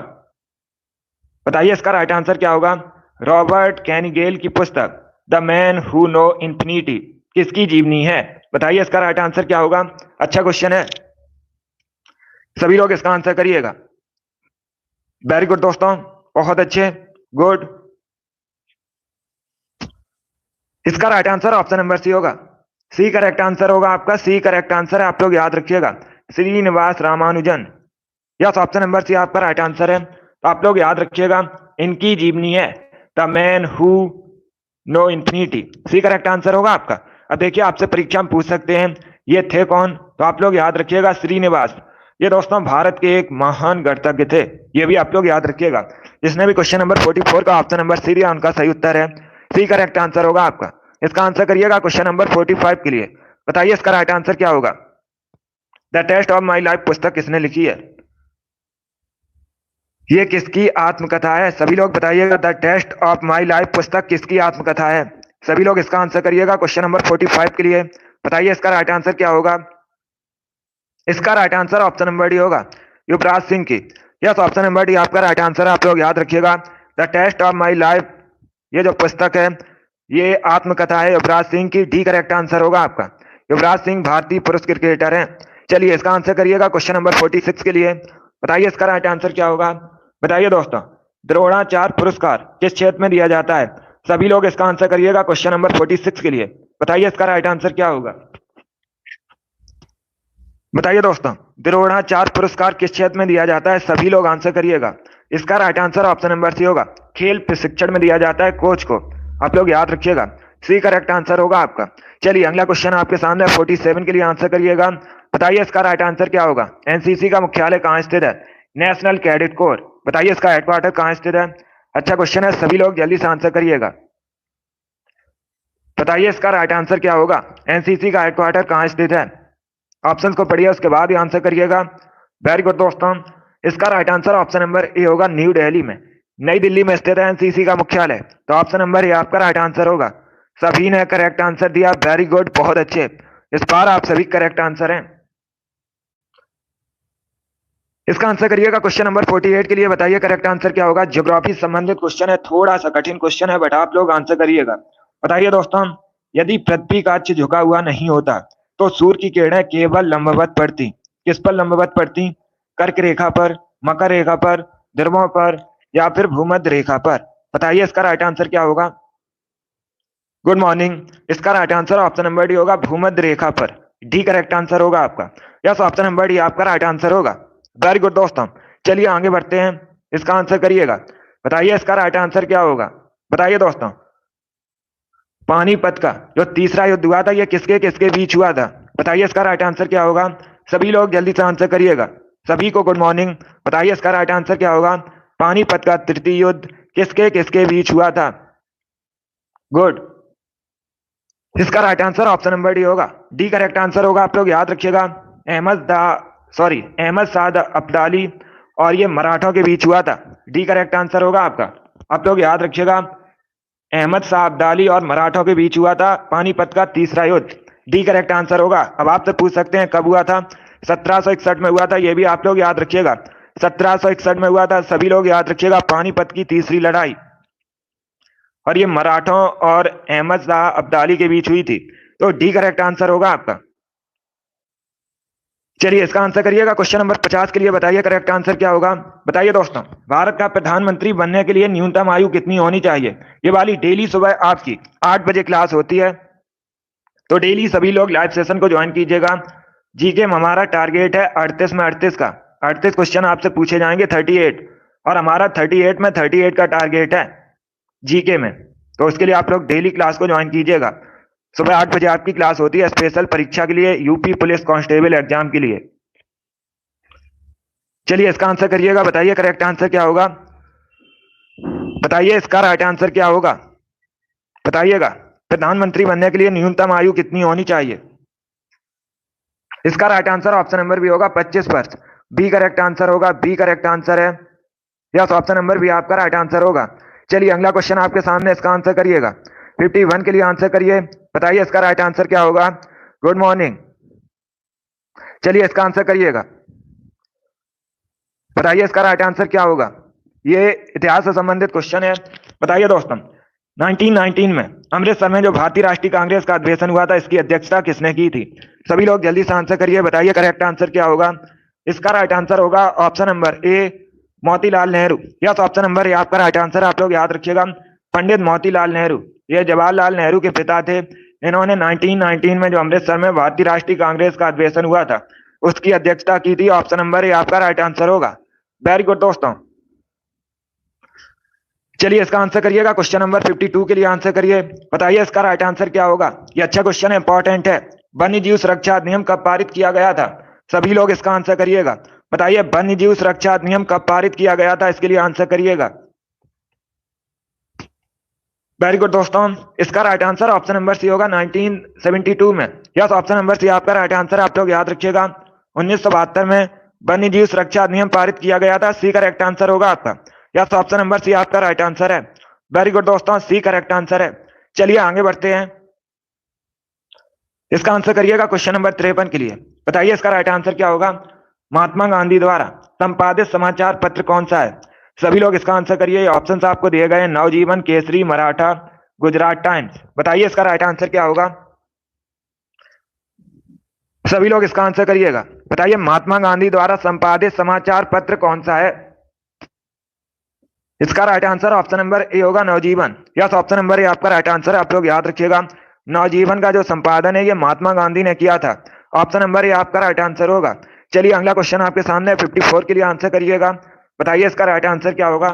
बताइए इसका राइट आंसर क्या होगा। रॉबर्ट कैनिगेल की पुस्तक the man who know infinity किसकी जीवनी है। बताइए इसका राइट आंसर क्या होगा। अच्छा क्वेश्चन है, सभी लोग इसका आंसर करिएगा। वेरी गुड दोस्तों, बहुत अच्छे, गुड। इसका right answer option number C होगा। सी करेक्ट आंसर होगा आपका। सी करेक्ट आंसर है, आप लोग याद रखिएगा। Srinivasa Ramanujan. Yes, option number C आपका राइट आंसर है, तो आप लोग याद रखिएगा, इनकी जीवनी है the man who know infinity. C correct answer होगा आपका। अब देखिए आपसे परीक्षा में पूछ सकते हैं ये थे कौन, तो आप लोग याद रखिएगा श्रीनिवास। ये दोस्तों भारत के एक महान गणितज्ञ थे, ये भी आप लोग याद रखिएगा। जिसने भी क्वेश्चन नंबर 44 का ऑप्शन नंबर सी दिया उनका सही उत्तर है। सी करेक्ट आंसर होगा आपका। इसका आंसर करिएगा क्वेश्चन नंबर 45 के लिए। बताइए इसका राइट आंसर क्या होगा। The test of my life पुस्तक किसने लिखी है। ये किसकी आत्मकथा है। सभी लोग बताइएगा, the test of my life पुस्तक किसकी आत्मकथा है। सभी लोग इसका आंसर करिएगा क्वेश्चन नंबर 45 के लिए। बताइए इसका राइट आंसर क्या होगा। इसका right answer option number D होगा, युवराज सिंह की। यस, ऑप्शन नंबर डी आपका राइट आंसर है, आप लोग याद रखिएगा। The test of my life ये जो पुस्तक है ये आत्मकथा है युवराज सिंह की। डी करेक्ट आंसर होगा आपका। युवराज सिंह भारतीय पुरुष क्रिकेटर हैं। चलिए इसका आंसर करिएगा क्वेश्चन नंबर 46 के लिए। बताइए इसका राइट आंसर क्या होगा। बताइए दोस्तों, द्रोणाचार्य पुरस्कार किस क्षेत्र में दिया जाता है। सभी लोग इसका आंसर करिएगा क्वेश्चन नंबर 46 के लिए। बताइए इसका राइट आंसर क्या होगा। बताइए दोस्तों, द्रोणाचार्य पुरस्कार किस क्षेत्र में दिया जाता है। सभी लोग आंसर करिएगा। इसका right answer option number C होगा, खेल प्रशिक्षण में दिया जाता है कोच को। आप लोग याद रखिएगा, सी करेक्ट आंसर होगा आपका। चलिए अगला क्वेश्चन आपके सामने 47 के लिए आंसर करिएगा। बताइए इसका राइट आंसर क्या होगा। एनसीसी का मुख्यालय कहाँ स्थित है। National cadet corps. बताइए इसका हेडक्वार्टर कहाँ स्थित है। अच्छा क्वेश्चन है, सभी लोग जल्दी से आंसर करिएगा। बताइए इसका राइट आंसर क्या होगा। एनसीसी का हेडक्वार्टर कहाँ स्थित है। ऑप्शन को पढ़िए उसके बाद ही आंसर करिएगा। वेरी गुड दोस्तों, इसका right answer option number A होगा, न्यू दिल्ली में, नई दिल्ली में स्थित है एनसीसी का मुख्यालय। तो ऑप्शन नंबर ए आपका राइट आंसर होगा। सभी ने करेक्ट आंसर दिया, वेरी गुड, बहुत अच्छे। इस बार आप सभी करेक्ट आंसर हैं। इसका आंसर करिएगा क्वेश्चन नंबर 48 के लिए। बताइए करेक्ट आंसर क्या होगा। ज्योग्राफी संबंधित क्वेश्चन है, थोड़ा सा कठिन क्वेश्चन है, बट आप लोग आंसर करिएगा। बताइए दोस्तों, यदि पृथ्वी का अक्ष झुका हुआ नहीं होता तो सूर्य की किरणें केवल लंबवत पड़ती। किस पर लंबवत पड़ती। कर्क रेखा पर, मकर रेखा पर, ध्रुवों पर या फिर भूमध्य रेखा पर। बताइए इसका राइट आंसर क्या होगा। गुड मॉर्निंग, इसका right answer option number D होगा, भूमध्य रेखा पर। डी करेक्ट आंसर होगा आपका। यस, ऑप्शन नंबर डी आपका राइट आंसर होगा। वेरी गुड दोस्तों, चलिए आगे बढ़ते हैं। इसका आंसर करिएगा। बताइए इसका राइट आंसर क्या होगा। बताइए दोस्तों, पानीपत का जो तीसरा युद्ध हुआ था ये किसके किसके बीच हुआ था। बताइए इसका राइट आंसर क्या होगा। सभी लोग जल्दी से आंसर करिएगा। सभी को गुड मॉर्निंग। बताइए इसका राइट आंसर क्या होगा। पानीपत का तृतीय युद्ध किसके किसके बीच हुआ था। गुड, इसका right answer option number D होगा, डी करेक्ट आंसर होगा। आप लोग याद रखिएगा, अहमद साद अब्दाली और ये मराठों के बीच हुआ था। डी करेक्ट आंसर होगा आपका। आप लोग याद रखिएगा, अहमद शाह अब्दाली और मराठों के बीच हुआ था पानीपत का तीसरा युद्ध। डी करेक्ट आंसर होगा। अब आपसे पूछ सकते हैं कब हुआ था। 1761 में हुआ था, ये भी आप लोग याद रखिएगा। 1761 में हुआ था, सभी लोग याद रखिएगा, पानीपत की तीसरी लड़ाई। और ये मराठों और अहमद शाह अब्दाली के बीच हुई थी। तो डी करेक्ट आंसर होगा आपका। चलिए इसका आंसर करिएगा क्वेश्चन नंबर 50 के लिए। बताइए करेक्ट आंसर क्या होगा। बताइए दोस्तों, भारत का प्रधानमंत्री बनने के लिए न्यूनतम आयु कितनी होनी चाहिए। ये वाली डेली सुबह आपकी 8 बजे क्लास होती है। तो डेली सभी लोग लाइव सेशन को ज्वाइन कीजिएगा। जीके में हमारा टारगेट है 38 में 38 का, 38 क्वेश्चन आपसे पूछे जाएंगे 38, और हमारा 38 में 38 का टारगेट है जीके में। तो उसके लिए आप लोग डेली क्लास को ज्वाइन कीजिएगा। सुबह 8 बजे आपकी क्लास होती है स्पेशल परीक्षा के लिए, यूपी पुलिस कांस्टेबल एग्जाम के लिए। चलिए इसका आंसर करिएगा, बताइए करेक्ट आंसर क्या होगा, बताइए इसका राइट आंसर क्या होगा, बताइएगा। प्रधानमंत्री बनने के लिए न्यूनतम आयु कितनी होनी चाहिए? इसका right answer option number B होगा 25 वर्ष। बी करेक्ट आंसर होगा, बी करेक्ट आंसर है। यस, ऑप्शन नंबर बी आपका राइट आंसर होगा। चलिए अगला क्वेश्चन आपके सामने, इसका आंसर करिएगा। 51 के लिए आंसर करिए, बताइए इसका राइट आंसर क्या होगा। गुड मॉर्निंग, चलिए इसका आंसर करिएगा, बताइए इसका राइट आंसर क्या होगा। ये इतिहास से संबंधित क्वेश्चन है। बताइए दोस्तों, 1919 में अमृतसर में जो भारतीय राष्ट्रीय कांग्रेस का अधिवेशन हुआ था, इसकी अध्यक्षता किसने की थी? सभी लोग जल्दी से आंसर करिए, बताइए करेक्ट आंसर क्या होगा। इसका राइट आंसर होगा option number A, Motilal Nehru. Yes, option number A आपका राइट आंसर। आप लोग याद रखिएगा, पंडित मोतीलाल नेहरू, ये जवाहरलाल नेहरू के पिता थे। इन्होंने 1919 में जो अमृतसर में भारतीय राष्ट्रीय कांग्रेस का अधिवेशन हुआ था, उसकी अध्यक्षता की थी। ऑप्शन नंबर ए आपका राइट आंसर होगा। वेरी गुड दोस्तों, चलिए इसका आंसर करिएगा। क्वेश्चन नंबर 52 के लिए आंसर करिए, बताइए इसका राइट आंसर क्या होगा। ये अच्छा क्वेश्चन है, इंपॉर्टेंट है। वन्य जीव सुरक्षा अधिनियम कब पारित किया गया था? सभी लोग इसका आंसर करिएगा, बताइए वन्य जीव सुरक्षा अधिनियम कब पारित किया गया था, इसके लिए आंसर करिएगा। वेरी गुड दोस्तों, इसका right answer option number C होगा 1972 में। यस, ऑप्शन नंबर सी आपका राइट आंसर। आप लोग याद रखिएगा, 1972 में वन्य जीव सुरक्षा अधिनियम पारित किया गया था। सी करेक्ट आंसर होगा आपका। यस, ऑप्शन नंबर सी आपका राइट आंसर है। वेरी गुड दोस्तों, सी करेक्ट आंसर है। चलिए आगे बढ़ते हैं, इसका आंसर करिएगा क्वेश्चन नंबर 53 के लिए, बताइए इसका राइट आंसर क्या होगा। महात्मा गांधी द्वारा संपादित समाचार पत्र कौन सा है? सभी लोग इसका आंसर करिए। ऑप्शंस आपको दिए गए, नवजीवन, केसरी, मराठा, गुजरात टाइम्स। बताइए इसका राइट आंसर क्या होगा। सभी लोग इसका आंसर करिएगा, बताइए महात्मा गांधी द्वारा संपादित समाचार पत्र कौन सा है। इसका right answer option number A होगा, नवजीवन। यस, ऑप्शन नंबर ए आपका राइट आंसर। आप लोग याद रखिएगा, नवजीवन का जो संपादन है ये महात्मा गांधी ने किया था। ऑप्शन नंबर ए आपका राइट आंसर होगा। चलिए अगला क्वेश्चन आपके सामने, 54 के लिए आंसर करिएगा, बताइए इसका राइट आंसर क्या होगा।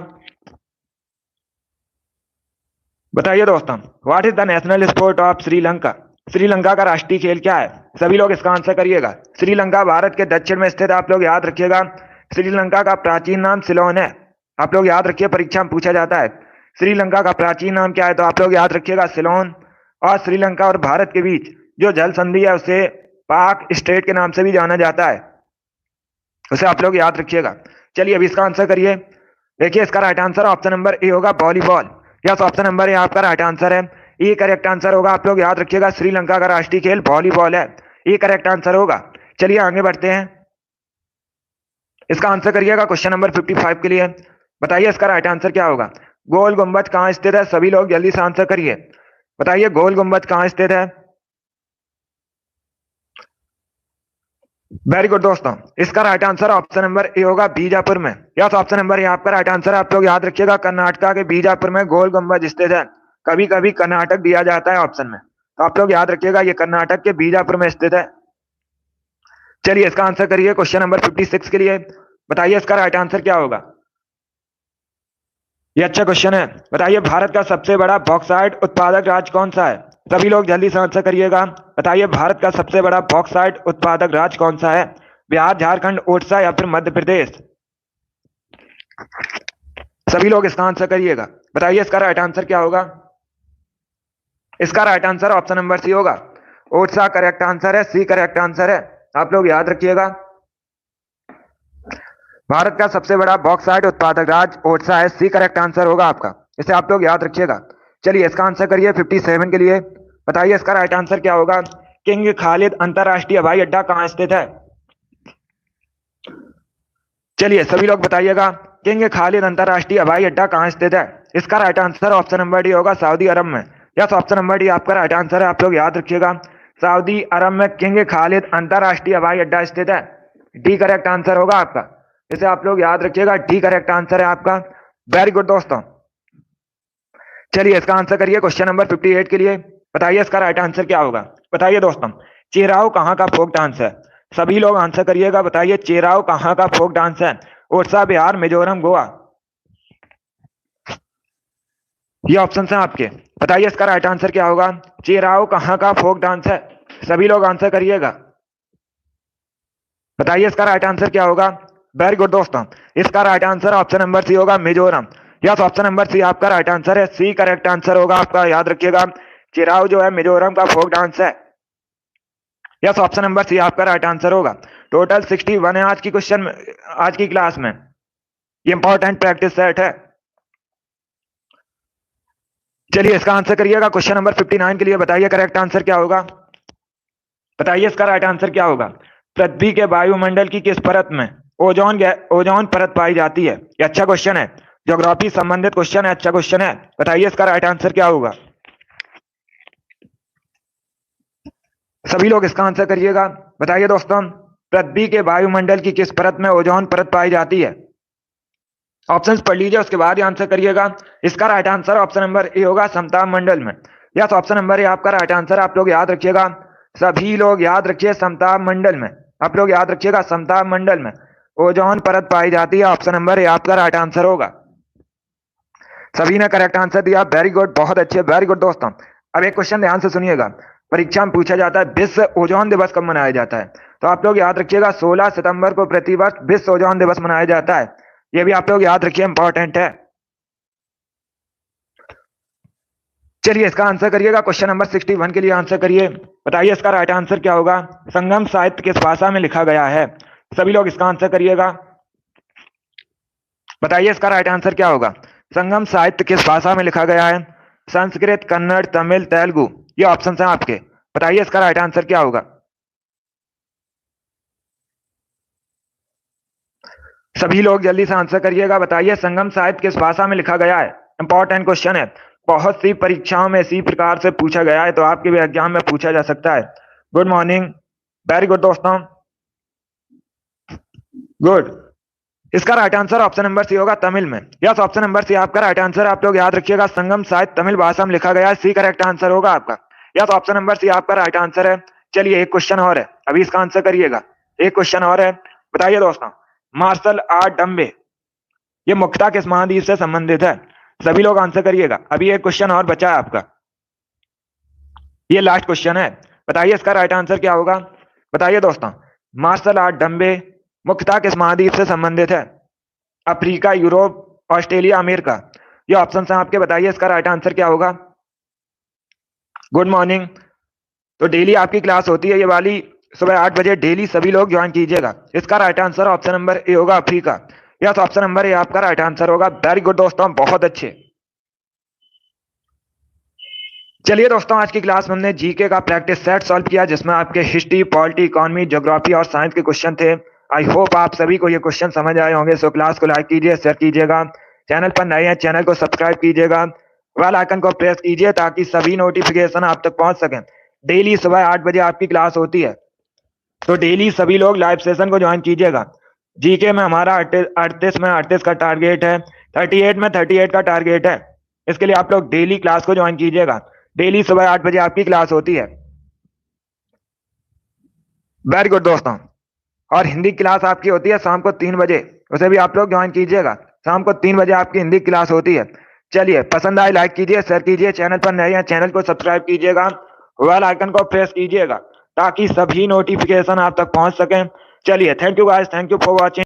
बताइए दोस्तों, what is the national sport of Sri Lanka? Sri Lanka का राष्ट्रीय खेल क्या है? सभी लोग इसका आंसर करिएगा। श्रीलंका भारत के दक्षिण में स्थित, आप लोग याद रखिएगा। श्रीलंका का प्राचीन नाम सिलोन है। आप लोग याद रखिए, परीक्षा में पूछा जाता है श्रीलंका का प्राचीन नाम क्या है, तो आप लोग याद रखिएगा सिलोन। और श्रीलंका और भारत के बीच जो जल संधि है उसे पाक स्टेट के नाम से भी जाना जाता है, उसे आप लोग याद रखिएगा। चलिए अभी इसका आंसर करिए। देखिए इसका right answer option number A होगा, volleyball. Yes, option number A आपका राइट आंसर है। ये करेक्ट आंसर होगा। आप लोग याद रखिएगा, श्रीलंका का राष्ट्रीय खेल वॉलीबॉल है। ये करेक्ट आंसर होगा। चलिए आगे बढ़ते हैं, इसका आंसर करिएगा क्वेश्चन नंबर 55 के लिए, बताइए इसका राइट आंसर क्या होगा। गोल गुंबद कहाँ स्थित है? सभी लोग जल्दी से आंसर करिए, बताइए गोल गुंबद कहाँ स्थित है। वेरी गुड दोस्तों, इसका right answer option number A होगा, बीजापुर में। यस, ऑप्शन नंबर ए आपका राइट आंसर। आप लोग याद रखिएगा, कर्नाटका के बीजापुर में गोल गुंबद स्थित है। कभी कभी कर्नाटक दिया जाता है ऑप्शन में, तो आप लोग याद रखिएगा ये कर्नाटक के बीजापुर में स्थित है। चलिए इसका आंसर करिए क्वेश्चन नंबर 56 के लिए, बताइए इसका राइट आंसर क्या होगा। ये अच्छा क्वेश्चन है, बताइए भारत का सबसे बड़ा बॉक्साइट उत्पादक राज्य कौन सा है? सभी लोग जल्दी से आंसर करिएगा, बताइए भारत का सबसे बड़ा बॉक्साइट उत्पादक राज्य कौन सा है। बिहार, झारखंड, ओडिशा या फिर मध्य प्रदेश। सभी लोग इसका आंसर करिएगा, बताइए इसका राइट आंसर क्या होगा। इसका right answer option number C होगा, ओडिशा करेक्ट आंसर है। सी करेक्ट आंसर है। आप लोग याद रखिएगा, भारत का सबसे बड़ा बॉक्साइट उत्पादक राज्य ओडिशा है। सी करेक्ट आंसर होगा आपका, इसे आप लोग याद रखिएगा। चलिए इसका आंसर करिए 57 के लिए, बताइए इसका राइट आंसर क्या होगा। किंग खालिद अंतरराष्ट्रीय हवाई अड्डा कहां स्थित है? चलिए सभी लोग बताइएगा, किंग खालिद अंतरराष्ट्रीय हवाई अड्डा कहां स्थित है। इसका right answer option number D होगा, सऊदी अरब में। यस, ऑप्शन नंबर डी आपका राइट आंसर है। आप लोग याद रखिएगा, सऊदी अरब में किंग खालिद अंतरराष्ट्रीय हवाई अड्डा स्थित है। डी करेक्ट आंसर होगा आपका, इसे आप लोग याद रखिएगा। डी करेक्ट आंसर है आपका। वेरी गुड दोस्तों, चलिए इसका आंसर करिए क्वेश्चन नंबर 58 के लिए, बताइए इसका राइट आंसर क्या होगा। बताइए दोस्तों, चेराव कहाँ का फोक डांस है? सभी लोग आंसर करिएगा। बताइए चेराव कहाँ का फोक डांस है? उड़ीसा, बिहार, मिजोरम, गोवा। ये ऑप्शन है आपके। बताइए इसका राइट आंसर क्या होगा? चेराव कहाँ का फोक डांस है? सभी लोग आंसर करिएगा। बताइए इसका राइट आंसर क्या होगा? वेरी गुड दोस्तों, इसका right answer option number C होगा, Mizoram. Yes, option number C आपका राइट आंसर है। सी करेक्ट आंसर होगा आपका, याद रखिएगा। चिराव जो है मिजोरम का फोक डांस है। यस, ऑप्शन नंबर सी आपका राइट आंसर होगा। टोटल 61 है आज की क्वेश्चन में, आज की क्लास में। ये इंपॉर्टेंट प्रैक्टिस सेट है। चलिए इसका आंसर करिएगा क्वेश्चन नंबर 59 के लिए। बताइए करेक्ट आंसर क्या होगा? बताइए इसका राइट आंसर क्या होगा? पृथ्वी के वायुमंडल की किस परत में ओजोन परत पाई जाती है? ये अच्छा क्वेश्चन है, ज्योग्राफी संबंधित क्वेश्चन है, अच्छा क्वेश्चन है। बताइए इसका राइट आंसर क्या होगा? सभी लोग इसका आंसर करिएगा। बताइए दोस्तों, पृथ्वी के वायुमंडल की किस परत में ओजोन परत पाई जाती है? ऑप्शंस पढ़ लीजिए, उसके बाद ही आंसर करिएगा। इसका right answer option number A होगा, समताप मंडल में। यस, ऑप्शन नंबर ए आपका राइट आंसर। आप लोग याद रखिएगा, सभी लोग याद रखिए, समताप मंडल में। आप लोग याद रखिएगा, समताप मंडल में ओजोन परत पाई जाती है। ऑप्शन नंबर ए आपका राइट आंसर होगा। सभी ने करेक्ट आंसर दिया, वेरी गुड, बहुत अच्छे, वेरी गुड दोस्तों। अब एक क्वेश्चन ध्यान से सुनिएगा, परीक्षा में पूछा जाता है विश्व ओजोन दिवस कब मनाया जाता है? तो आप लोग याद रखिएगा 16 सितंबर को प्रतिवर्ष विश्व ओजोन दिवस मनाया जाता है। ये भी आप लोग याद रखिए, इंपॉर्टेंट है। चलिए इसका आंसर करिएगा, क्वेश्चन नंबर 61 के लिए आंसर करिए। बताइए इसका राइट आंसर क्या होगा? संगम साहित्य किस भाषा में लिखा गया है? सभी लोग इसका आंसर करिएगा। बताइए इसका राइट आंसर क्या होगा? संगम साहित्य किस भाषा में लिखा गया है? संस्कृत, कन्नड़, तमिल, तेलुगु। ये ऑप्शन है आपके। बताइए इसका राइट आंसर क्या होगा? सभी लोग जल्दी से आंसर करिएगा। बताइए संगम साहित्य किस भाषा में लिखा गया है? इंपॉर्टेंट क्वेश्चन है, बहुत सी परीक्षाओं में इसी प्रकार से पूछा गया है, तो आपके भी एग्जाम में पूछा जा सकता है। गुड मॉर्निंग, वेरी गुड दोस्तों, गुड। इसका right answer option number C होगा, तमिल में। यस, ऑप्शन नंबर सी आपका राइट आंसर। आप लोग याद रखिएगा, संगम साहित्य तमिल भाषा में लिखा गया है। सी करेक्ट आंसर होगा आपका। यस, ऑप्शन नंबर सी आपका राइट आंसर है। चलिए एक क्वेश्चन और है, अभी इसका आंसर करिएगा। एक क्वेश्चन और है। बताइए दोस्तों, मार्शल आर्ट डम्बे ये मुख्यतः किस महाद्वीप से संबंधित है? सभी लोग आंसर करिएगा, अभी एक क्वेश्चन और बचा है आपका, ये लास्ट क्वेश्चन है। बताइए इसका राइट आंसर क्या होगा? बताइए दोस्तों, मार्शल आर्ट डम्बे मुख्यतः किस महाद्वीप से संबंधित है? Africa, Europe, Australia, America. ये ऑप्शन है आपके। बताइए इसका राइट आंसर क्या होगा? Good morning. तो डेली आपकी क्लास होती है ये वाली, सुबह 8 बजे डेली, सभी लोग ज्वाइन कीजिएगा। इसका right answer option number A होगा, Africa. Yes, option number A आपका राइट आंसर होगा। वेरी गुड दोस्तों, बहुत अच्छे। चलिए दोस्तों, आज की क्लास में हमने जीके का प्रैक्टिस सेट सॉल्व किया, जिसमें आपके हिस्ट्री, पॉलिटी, इकोनॉमी, ज्योग्राफी और साइंस के क्वेश्चन थे। आई होप आप सभी को ये क्वेश्चन समझ आए होंगे। सो क्लास को लाइक कीजिए, शेयर कीजिएगा। चैनल पर नए हैं, चैनल को सब्सक्राइब कीजिएगा, बेल आइकन को प्रेस कीजिए ताकि सभी नोटिफिकेशन आप तक पहुंच सकें। डेली सुबह 8 बजे आपकी क्लास होती है, तो डेली सभी लोग लाइव सेशन को ज्वाइन कीजिएगा। जीके में हमारा 38 का टारगेट है, 38 में 38 का टारगेट है। इसके लिए आप लोग डेली क्लास को ज्वाइन कीजिएगा। डेली सुबह 8 बजे आपकी क्लास होती है। वेरी गुड दोस्तों। और हिंदी क्लास आपकी होती है शाम को 3 बजे, उसे भी आप लोग ज्वाइन कीजिएगा। शाम को 3 बजे आपकी हिंदी क्लास होती है। चलिए, पसंद आए लाइक कीजिए, शेयर कीजिए। चैनल पर नए हैं, चैनल को सब्सक्राइब कीजिएगा, बेल आइकन को प्रेस कीजिएगा ताकि सभी नोटिफिकेशन आप तक पहुंच सकें। चलिए, thank you guys, thank you for watching.